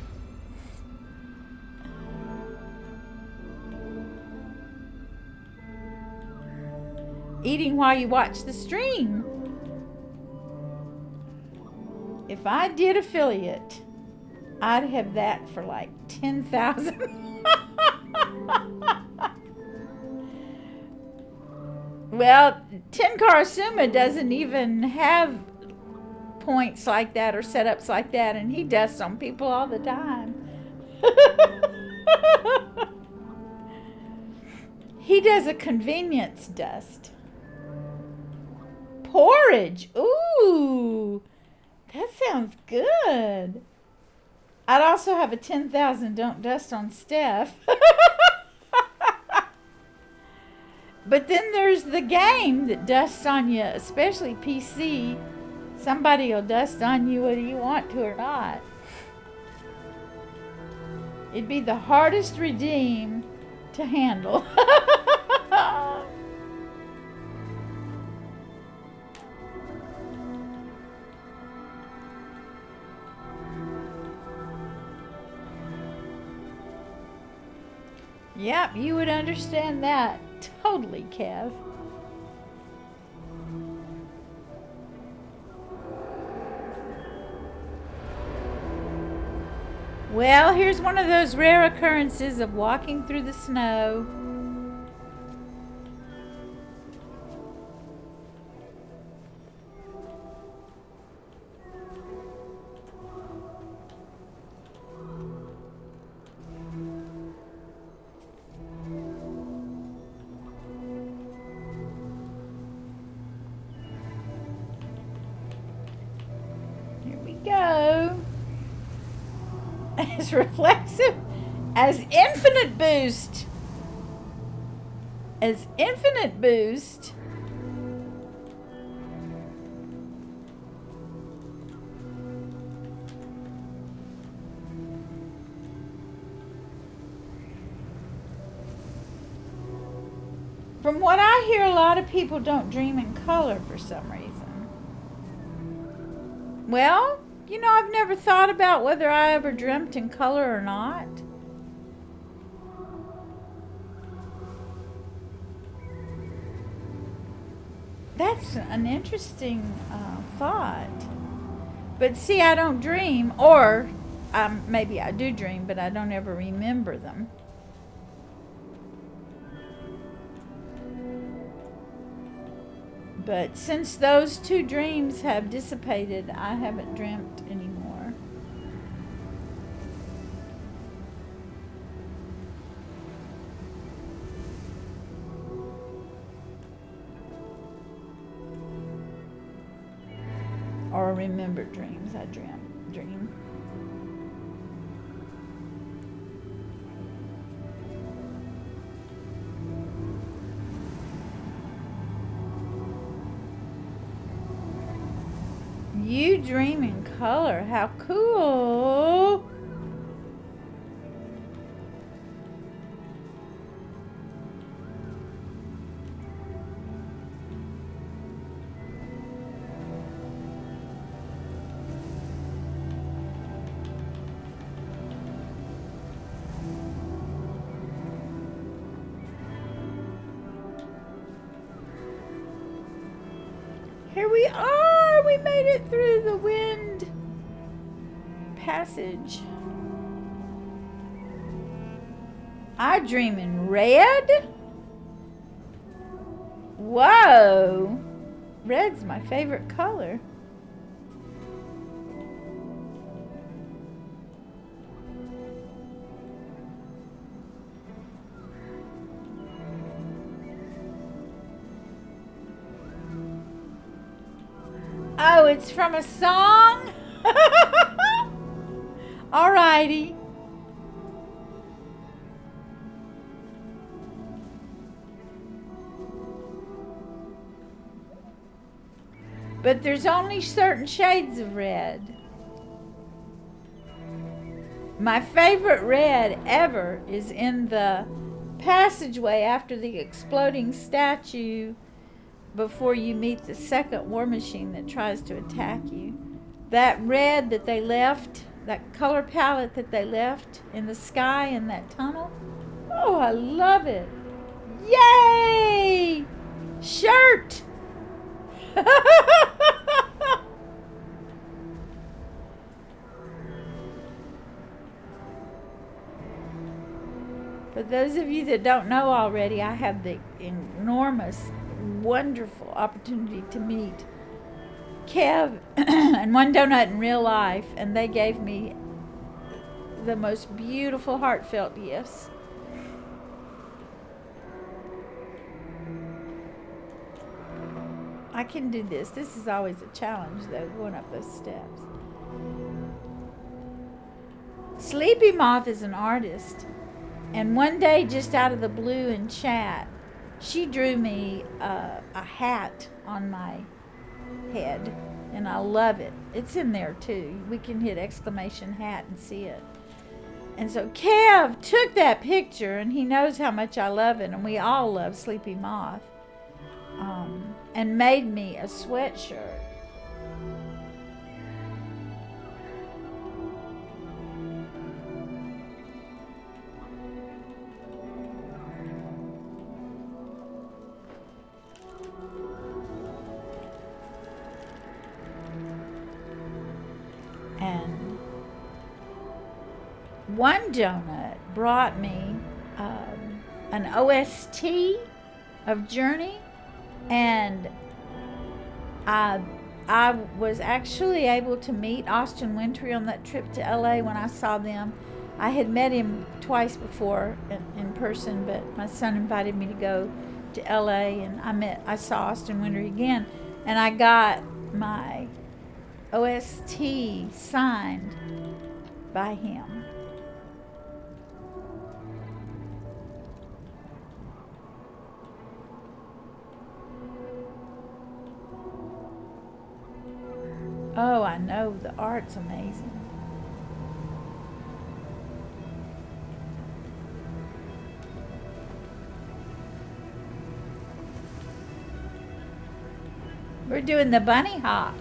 Eating while you watch the stream. If I did affiliate, I'd have that for like 10,000. Well, Ten Karasuma doesn't even have points like that or setups like that, and he dusts on people all the time. He does a convenience dust. Porridge. Ooh, that sounds good. I'd also have a 10,000 don't dust on Steph. But then there's the game that dusts on you, especially PC. Somebody will dust on you whether you want to or not. It'd be the hardest redeem to handle. Yep, you would understand that. Totally, Kev. Well, here's one of those rare occurrences of walking through the snow. Go as reflexive as infinite boost. From what I hear, a lot of people don't dream in color for some reason. Well, you know, I've never thought about whether I ever dreamt in color or not. That's an interesting thought. But see, I don't dream, or maybe I do dream, but I don't ever remember them. But since those 2 dreams have dissipated, I haven't dreamt anymore. or remember dreams. I dream. You dream in color. How cool. Here we are. We made it through the wind passage. I dream in red. Whoa. Red's my favorite color. Oh, it's from a song? Alrighty. But there's only certain shades of red. My favorite red ever is in the passageway after the exploding statue before you meet the second war machine that tries to attack you. That red that they left, that color palette that they left in the sky in that tunnel. Oh, I love it. Yay! Shirt! For those of you that don't know already, I have the enormous, wonderful opportunity to meet Kev and One Donut in real life, and they gave me the most beautiful, heartfelt gifts. I can do this. This is always a challenge, though, going up those steps. Sleepy Moth is an artist, and one day, just out of the blue in chat, she drew me a hat on my head, and I love it. It's in there too. We can hit exclamation hat and see it. And so Kev took that picture, and he knows how much I love it, and we all love Sleepy Moth, and made me a sweatshirt. And One Donut brought me an OST of Journey, and I was actually able to meet Austin Wintory on that trip to LA when I saw them. I had met him twice before in person, but my son invited me to go to LA, and I saw Austin Wintory again, and I got my OST signed by him. Oh, I know, the art's amazing. We're doing the bunny hop.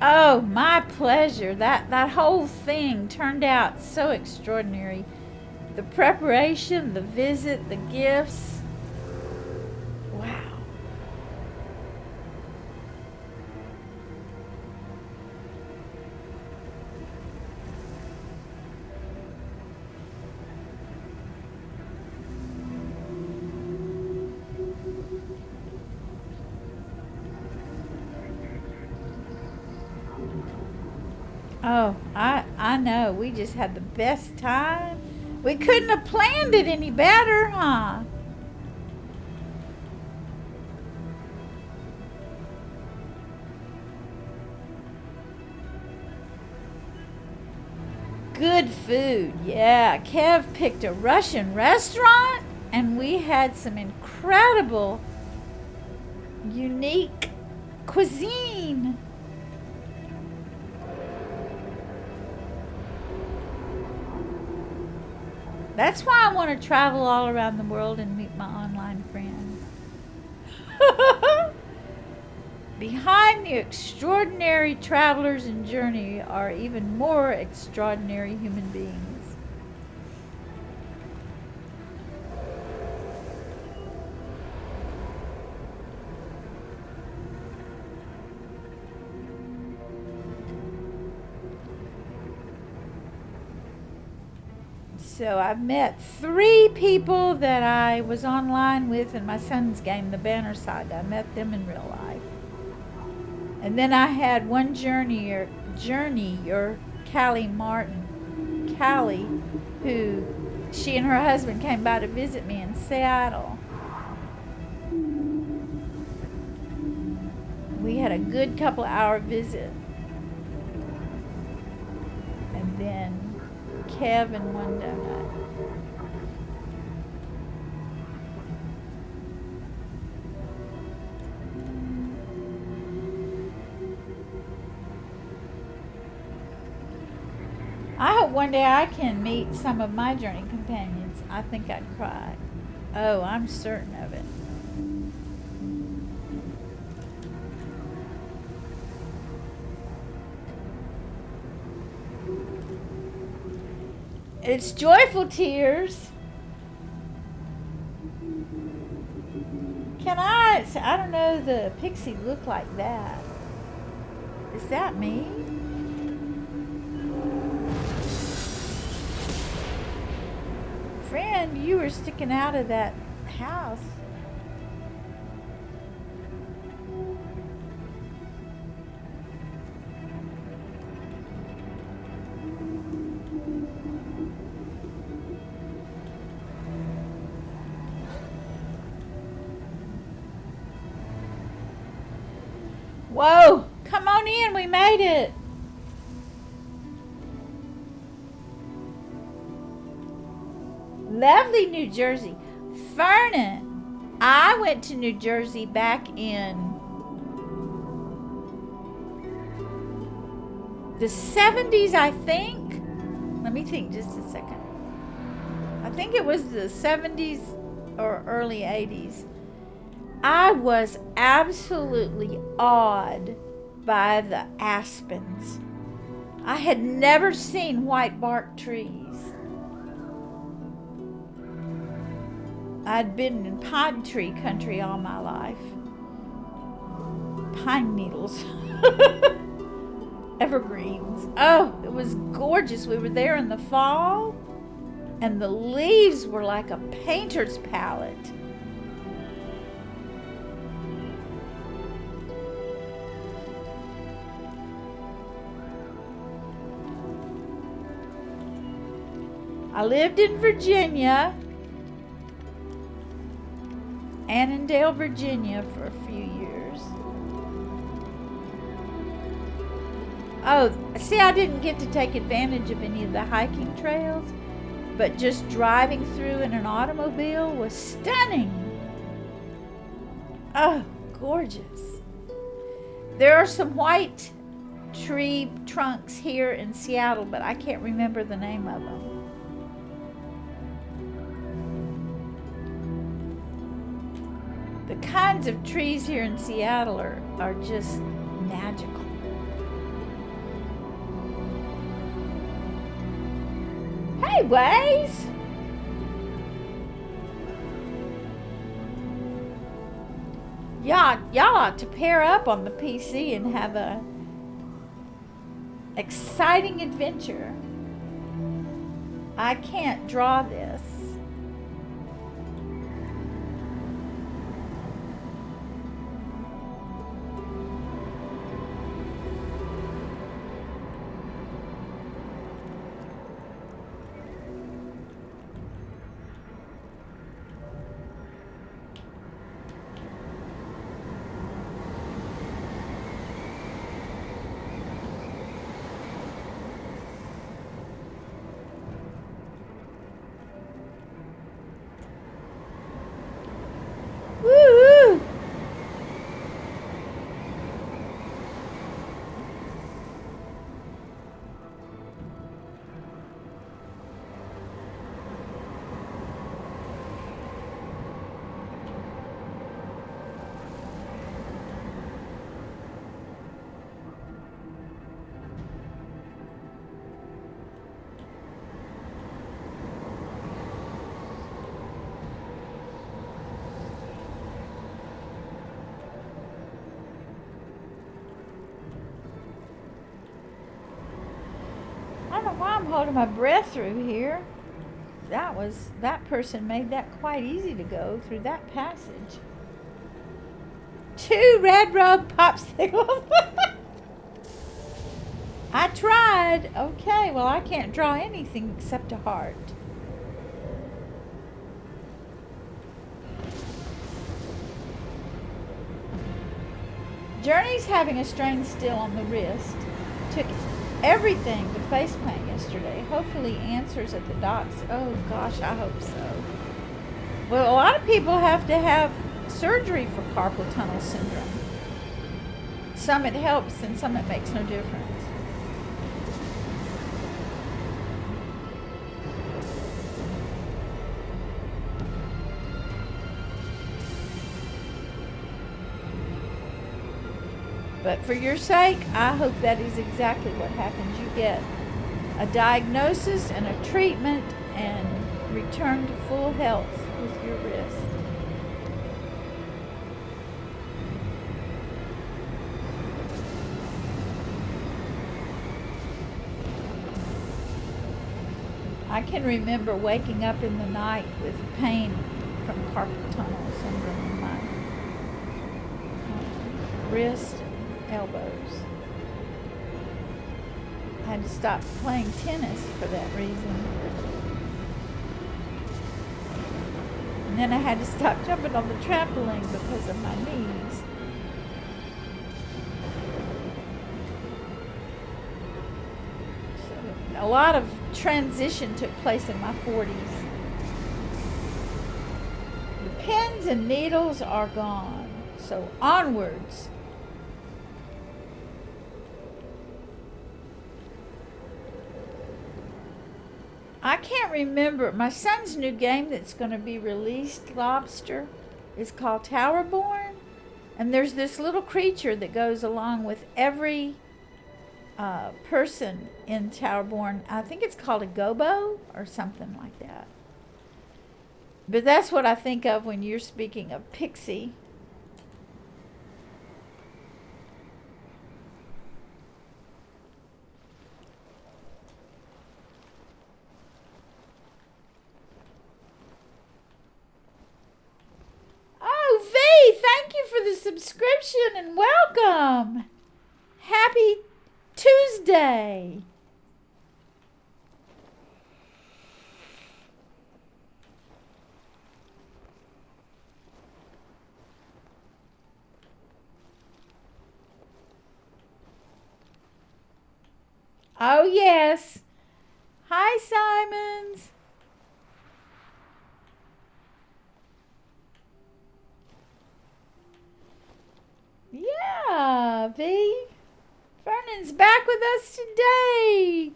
Oh, my pleasure. That whole thing turned out so extraordinary. The preparation, the visit, the gifts. Wow. Oh, I know. We just had the best time. We couldn't have planned it any better, huh? Good food. Yeah, Kev picked a Russian restaurant and we had some incredible unique cuisine. That's why I want to travel all around the world and meet my online friends. Behind the extraordinary travelers and journey are even more extraordinary human beings. So I've met 3 people that I was online with in my son's game, the Banner Side. I met them in real life. And then I had one journeyer, Callie Martin. Callie, who she and her husband came by to visit me in Seattle. We had a good couple hour visit. And then Kev and one donut. I hope one day I can meet some of my journey companions. I think I'd cry. Oh, I'm certain of it. It's joyful tears. I don't know, the pixie look like that. Is that me? Friend, you were sticking out of that house. Whoa, come on in, we made it. Lovely New Jersey. Vernon, I went to New Jersey back in the 70s, I think. Let me think just a second. I think it was the 70s or early 80s. I was absolutely awed by the aspens. I had never seen white bark trees. I'd been in pine tree country all my life. Pine needles. Evergreens. Oh, it was gorgeous. We were there in the fall, and the leaves were like a painter's palette. I lived in Virginia, Annandale, Virginia, for a few years. Oh, see, I didn't get to take advantage of any of the hiking trails, but just driving through in an automobile was stunning. Oh, gorgeous. There are some white tree trunks here in Seattle, but I can't remember the name of them. The kinds of trees here in Seattle are just magical. Hey, Waze! Y'all ought to pair up on the PC and have a exciting adventure. I can't draw this. don't know why I'm holding my breath through here. That person made that quite easy to go through that passage. 2 red robe popsicles. I tried. Okay, well, I can't draw anything except a heart. Journey's having a strain still on the wrist. Took everything to face paint yesterday. Hopefully answers at the docs. Oh gosh, I hope so. Well, a lot of people have to have surgery for carpal tunnel syndrome. Some it helps and some it makes no difference. But for your sake, I hope that is exactly what happens. You get a diagnosis and a treatment and return to full health with your wrist. I can remember waking up in the night with pain from carpal tunnel syndrome in my wrist and elbows. I had to stop playing tennis for that reason. And then I had to stop jumping on the trampoline because of my knees. So a lot of transition took place in my 40s. The pins and needles are gone. So onwards. I can't remember. My son's new game that's going to be released, Lobster, is called Towerborn. And there's this little creature that goes along with every person in Towerborn. I think it's called a gobo or something like that. But that's what I think of when you're speaking of Pixie. Oh, V, thank you for the subscription and welcome. Happy Tuesday. Oh, yes. Hi, Simons. Yeah, V. Vernon's back with us today.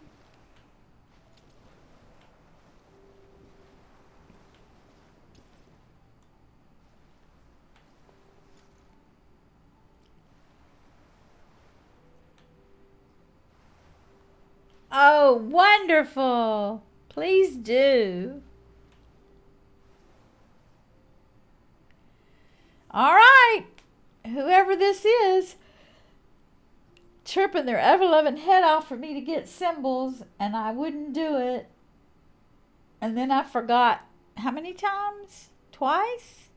Oh, wonderful. Please do. All right. Whoever this is, chirping their ever-loving head off for me to get symbols, and I wouldn't do it. And then I forgot how many times? Twice?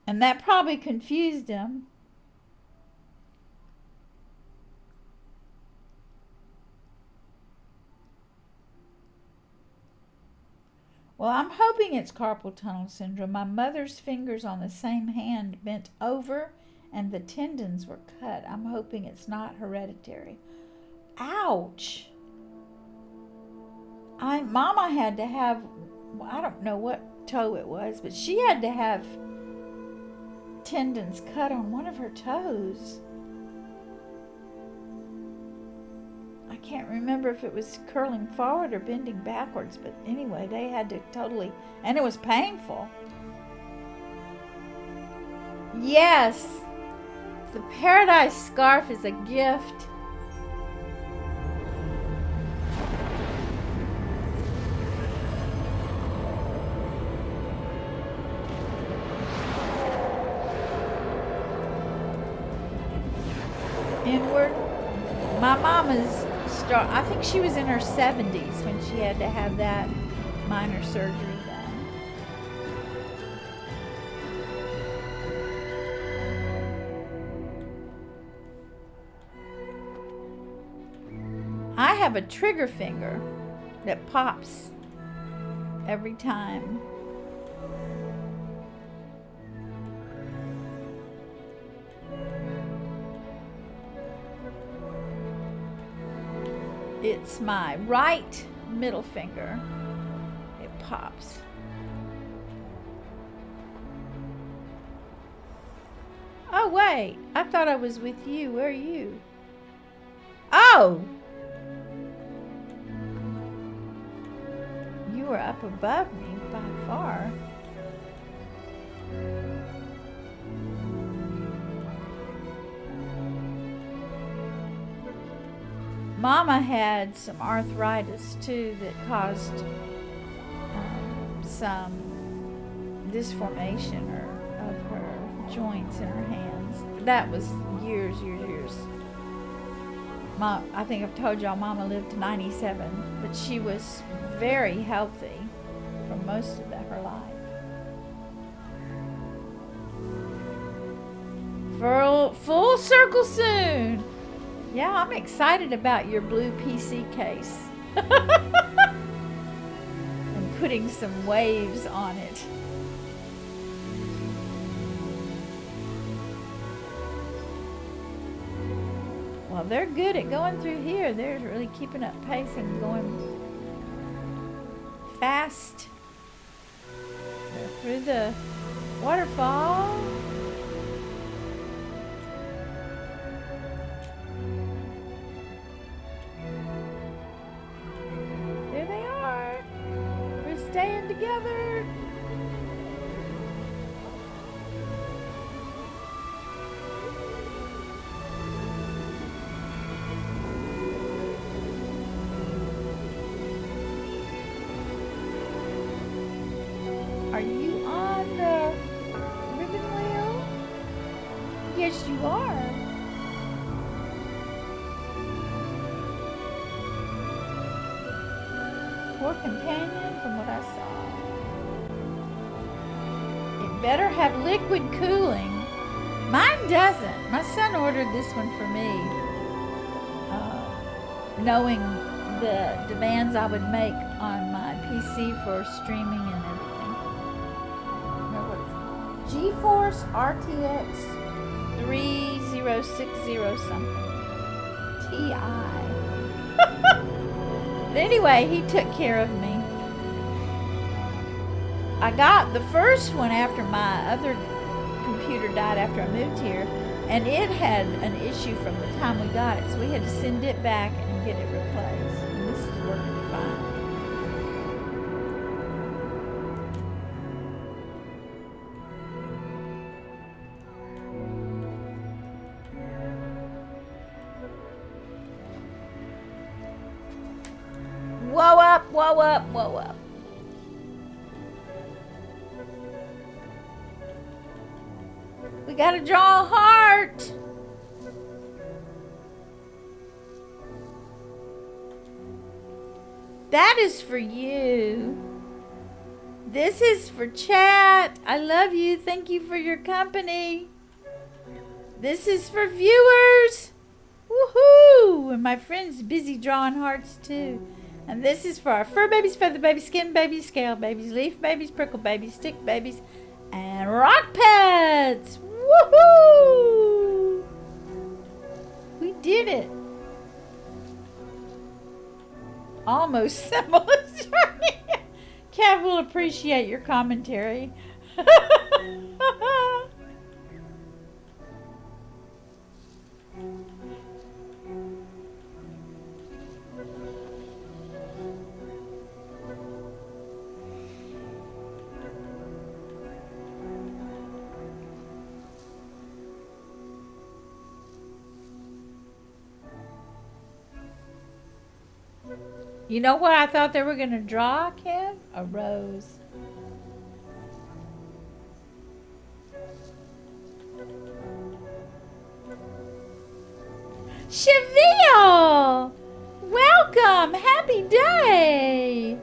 And that probably confused him. Well, I'm hoping it's carpal tunnel syndrome. My mother's fingers on the same hand bent over and the tendons were cut. I'm hoping it's not hereditary. Ouch. Mama had to have, I don't know what toe it was, but she had to have tendons cut on one of her toes. I can't remember if it was curling forward or bending backwards, but anyway, they had to totally, and it was painful. Yes, the paradise scarf is a gift. Inward. My mama's I think she was in her 70s when she had to have that minor surgery done. I have a trigger finger that pops every time. It's my right middle finger. It pops. Oh, wait. I thought I was with you. Where are you? Oh! You were up above me by far. Mama had some arthritis too that caused some disformation of her joints in her hands. That was years. I think I've told y'all Mama lived to 97, but she was very healthy for most of her life. Full circle soon. Yeah, I'm excited about your blue PC case. And putting some waves on it. Well, they're good at going through here. They're really keeping up pace and going fast. They're through the waterfall. Staying together. Are you on the ribbon wheel? Yes, you are. Poor companion, from what I saw. It better have liquid cooling. Mine doesn't. My son ordered this one for me, knowing the demands I would make on my PC for streaming and everything. Remember what it's GeForce RTX 3060 something. TI. Anyway, he took care of me. I got the first one after my other computer died after I moved here, and it had an issue from the time we got it, so we had to send it back and get it replaced. And this is working fine. Whoa up, whoa up, whoa up. We gotta draw a heart. That is for you. This is for chat. I love you. Thank you for your company. This is for viewers. Woohoo! And my friend's busy drawing hearts too. And this is for our fur babies, feather babies, skin babies, scale babies, leaf babies, prickle babies, stick babies, and rock pets. Woohoo! We did it. Almost similar. Cav will appreciate your commentary. You know what I thought they were going to draw, Kev? A rose. Cheville! welcome. Happy day.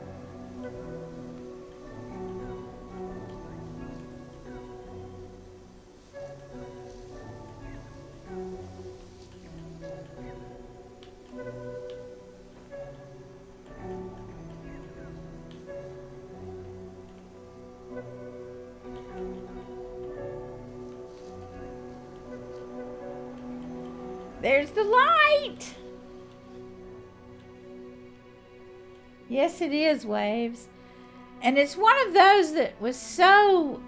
There's the light. Yes, it is, Waves. And it's one of those that was so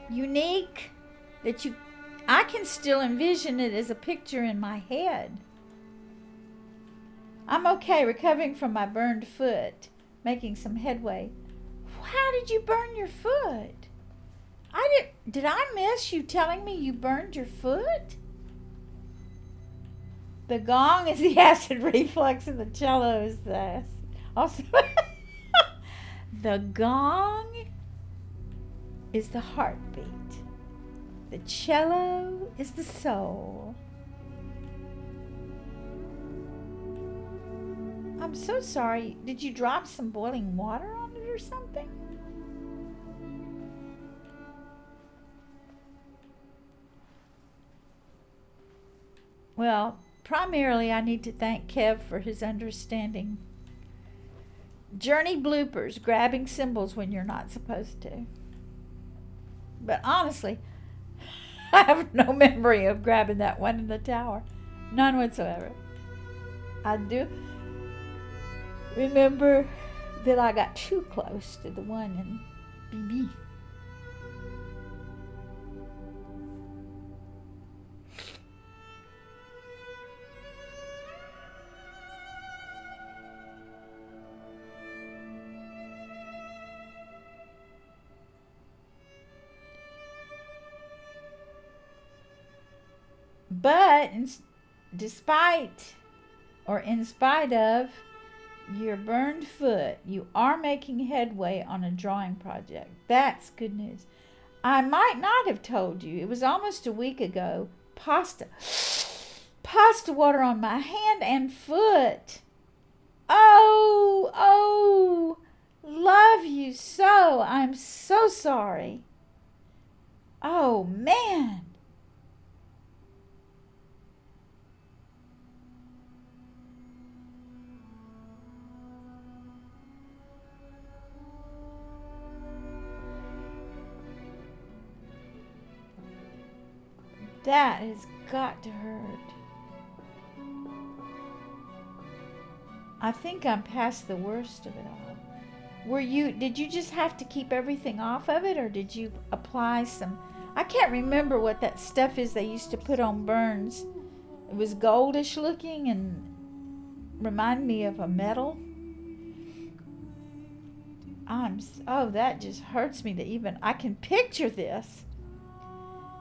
unique that I can still envision it as a picture in my head. I'm okay recovering from my burned foot, making some headway. How did you burn your foot? Did I miss you telling me you burned your foot? The gong is the acid reflux and the cello is the also the gong is the heartbeat. The cello is the soul. I'm so sorry. Did you drop some boiling water on it or something? Well, primarily I need to thank Kev for his understanding. Journey bloopers, grabbing cymbals when you're not supposed to. But honestly, I have no memory of grabbing that one in the tower. None whatsoever. I do remember that I got too close to the one in BB. But in spite of your burned foot, you are making headway on a drawing project. That's good news. I might not have told you. It was almost a week ago. Pasta water on my hand and foot. Oh, love you so. I'm so sorry. Oh, man. That has got to hurt. I think I'm past the worst of it all. Did you just have to keep everything off of it, or did you apply some, I can't remember what that stuff is they used to put on burns. It was goldish looking and reminded me of a metal. That just hurts me to even, I can picture this.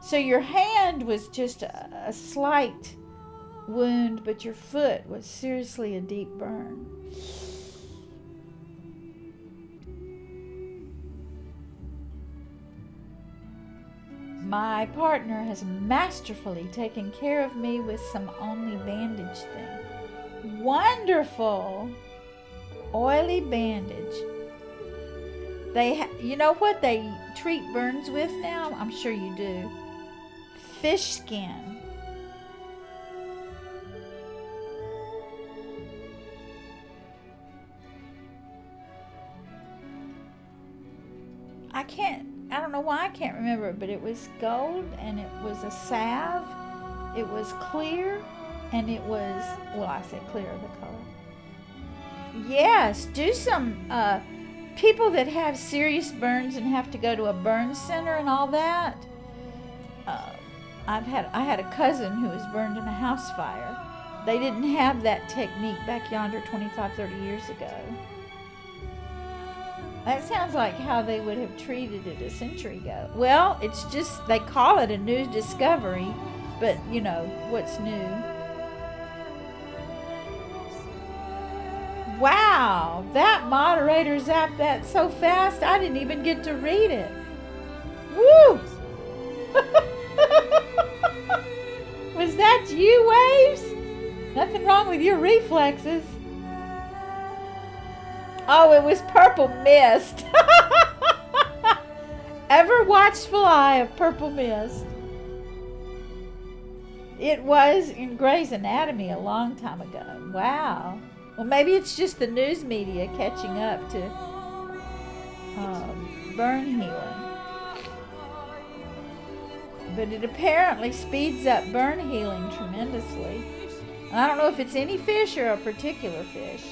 So your hand was just a slight wound, but your foot was seriously a deep burn. My partner has masterfully taken care of me with some only bandage thing. Wonderful oily bandage. You know what they treat burns with now? I'm sure you do. Fish skin. I don't know why I can't remember it, but it was gold and it was a salve. It was clear and it was, I say clear, the color. Yes, do some, people that have serious burns and have to go to a burn center and all that. I had a cousin who was burned in a house fire. They didn't have that technique back yonder 25, 30 years ago. That sounds like how they would have treated it a century ago. Well, it's just, they call it a new discovery, but you know, what's new? Wow, that moderator zapped that so fast, I didn't even get to read it. Woo! Was that you, Waves? Nothing wrong with your reflexes. Oh, it was Purple Mist. Ever watchful eye of Purple Mist. It was in Grey's Anatomy a long time ago. Wow. Well, maybe it's just the news media catching up to burn healing. But it apparently speeds up burn healing tremendously. And I don't know if it's any fish or a particular fish.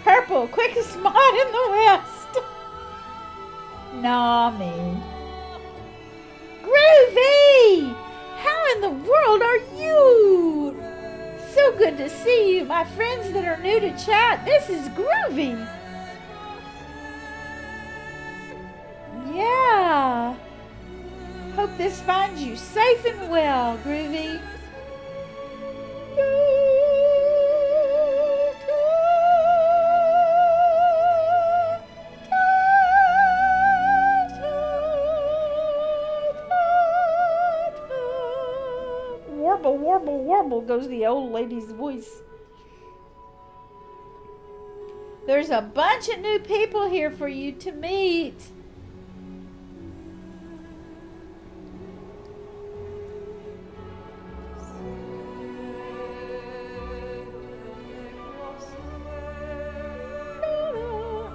Purple, quickest mod in the West. Nah, me. Groovy! How in the world are you? So good to see you, my friends that are new to chat. This is Groovy. Yeah. Hope this finds you safe and well, Groovy. Warble, warble, warble goes the old lady's voice. There's a bunch of new people here for you to meet.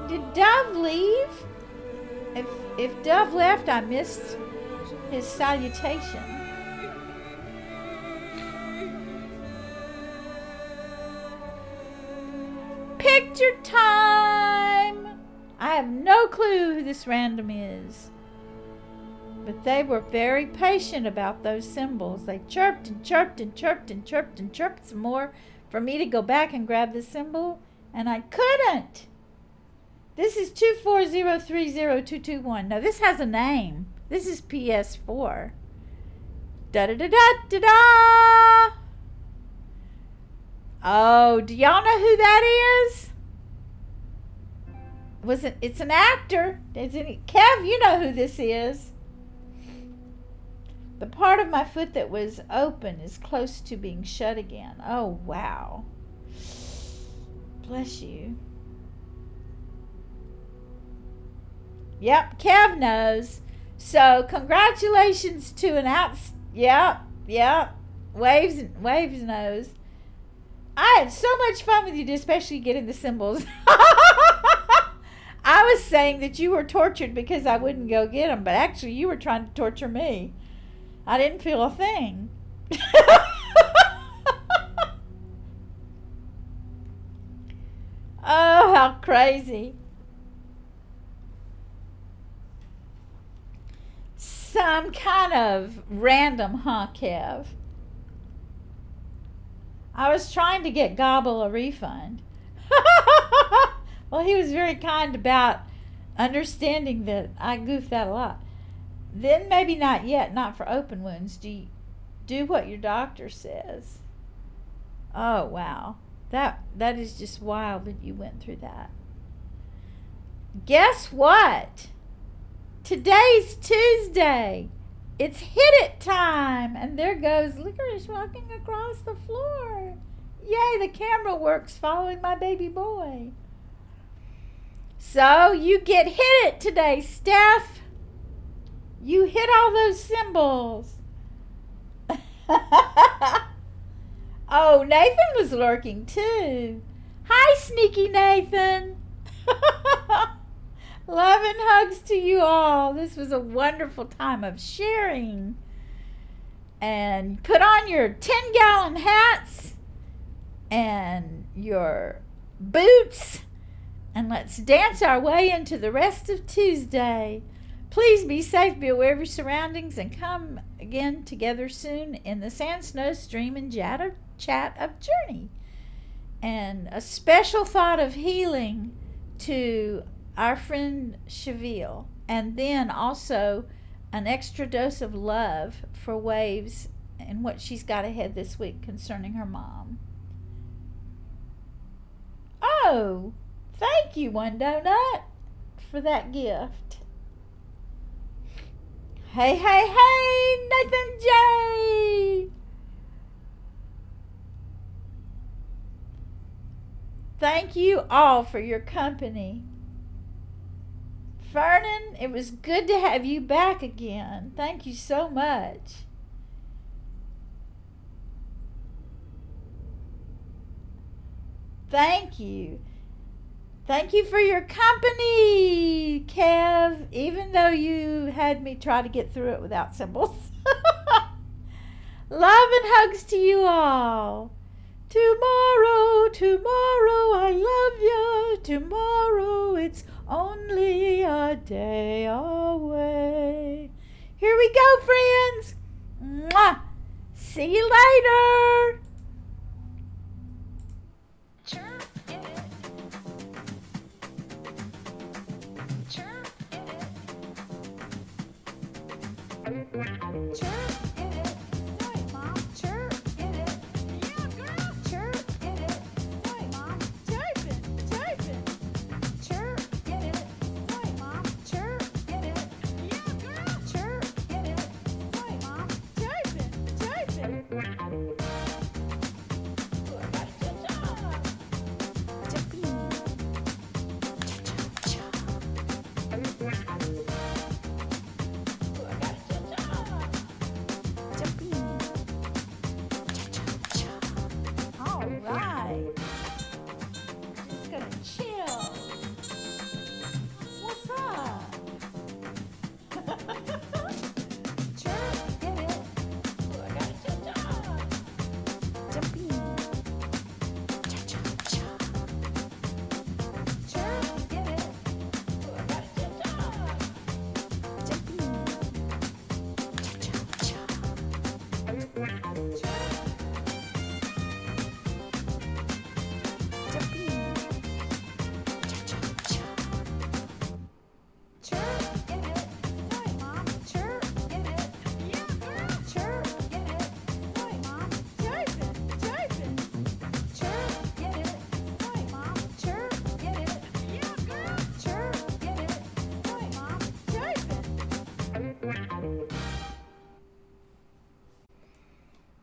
Did Dove leave? If Dove left, I missed his salutation. Picture time! I have no clue who this random is. But they were very patient about those symbols. They chirped and chirped and chirped and chirped and chirped some more for me to go back and grab the symbol, and I couldn't. This is 240302221. Now this has a name. This is PS4. Da-da-da-da-da-da! Oh, do y'all know who that is? It's an actor. Kev, you know who this is. The part of my foot that was open is close to being shut again. Oh, wow. Bless you. Yep, Kev knows. So, congratulations to an Yep. Waves knows. I had so much fun with you, especially getting the symbols. I was saying that you were tortured because I wouldn't go get them, but actually you were trying to torture me. I didn't feel a thing. Oh, how crazy. Some kind of random, huh, Kev? I was trying to get Gobble a refund. Well, he was very kind about understanding that I goofed that a lot. Then maybe not yet, not for open wounds. Do what your doctor says. Oh, wow. That is just wild that you went through that. Guess what? Today's Tuesday. It's hit it time. And there goes Licorice walking across the floor. Yay, the camera works following my baby boy. So you get hit it today, Steph. You hit all those symbols. Oh, Nathan was lurking too. Hi, sneaky Nathan. Love and hugs to you all. This was a wonderful time of sharing. And put on your 10-gallon hats and your boots, and let's dance our way into the rest of Tuesday. Please be safe, be aware of your surroundings, and come again together soon in the Sand, Snow, Stream, and Chat of Journey. And a special thought of healing to our friend Cheville, and then also an extra dose of love for Waves and what she's got ahead this week concerning her mom. Oh, thank you, One Donut, for that gift. Hey, hey, hey, Nathan J. Thank you all for your company. Vernon, it was good to have you back again. Thank you so much. Thank you. Thank you for your company, Kev, even though you had me try to get through it without symbols. Love and hugs to you all. Tomorrow, tomorrow, I love you. Tomorrow, it's only a day away. Here we go, friends. Mwah. See you later.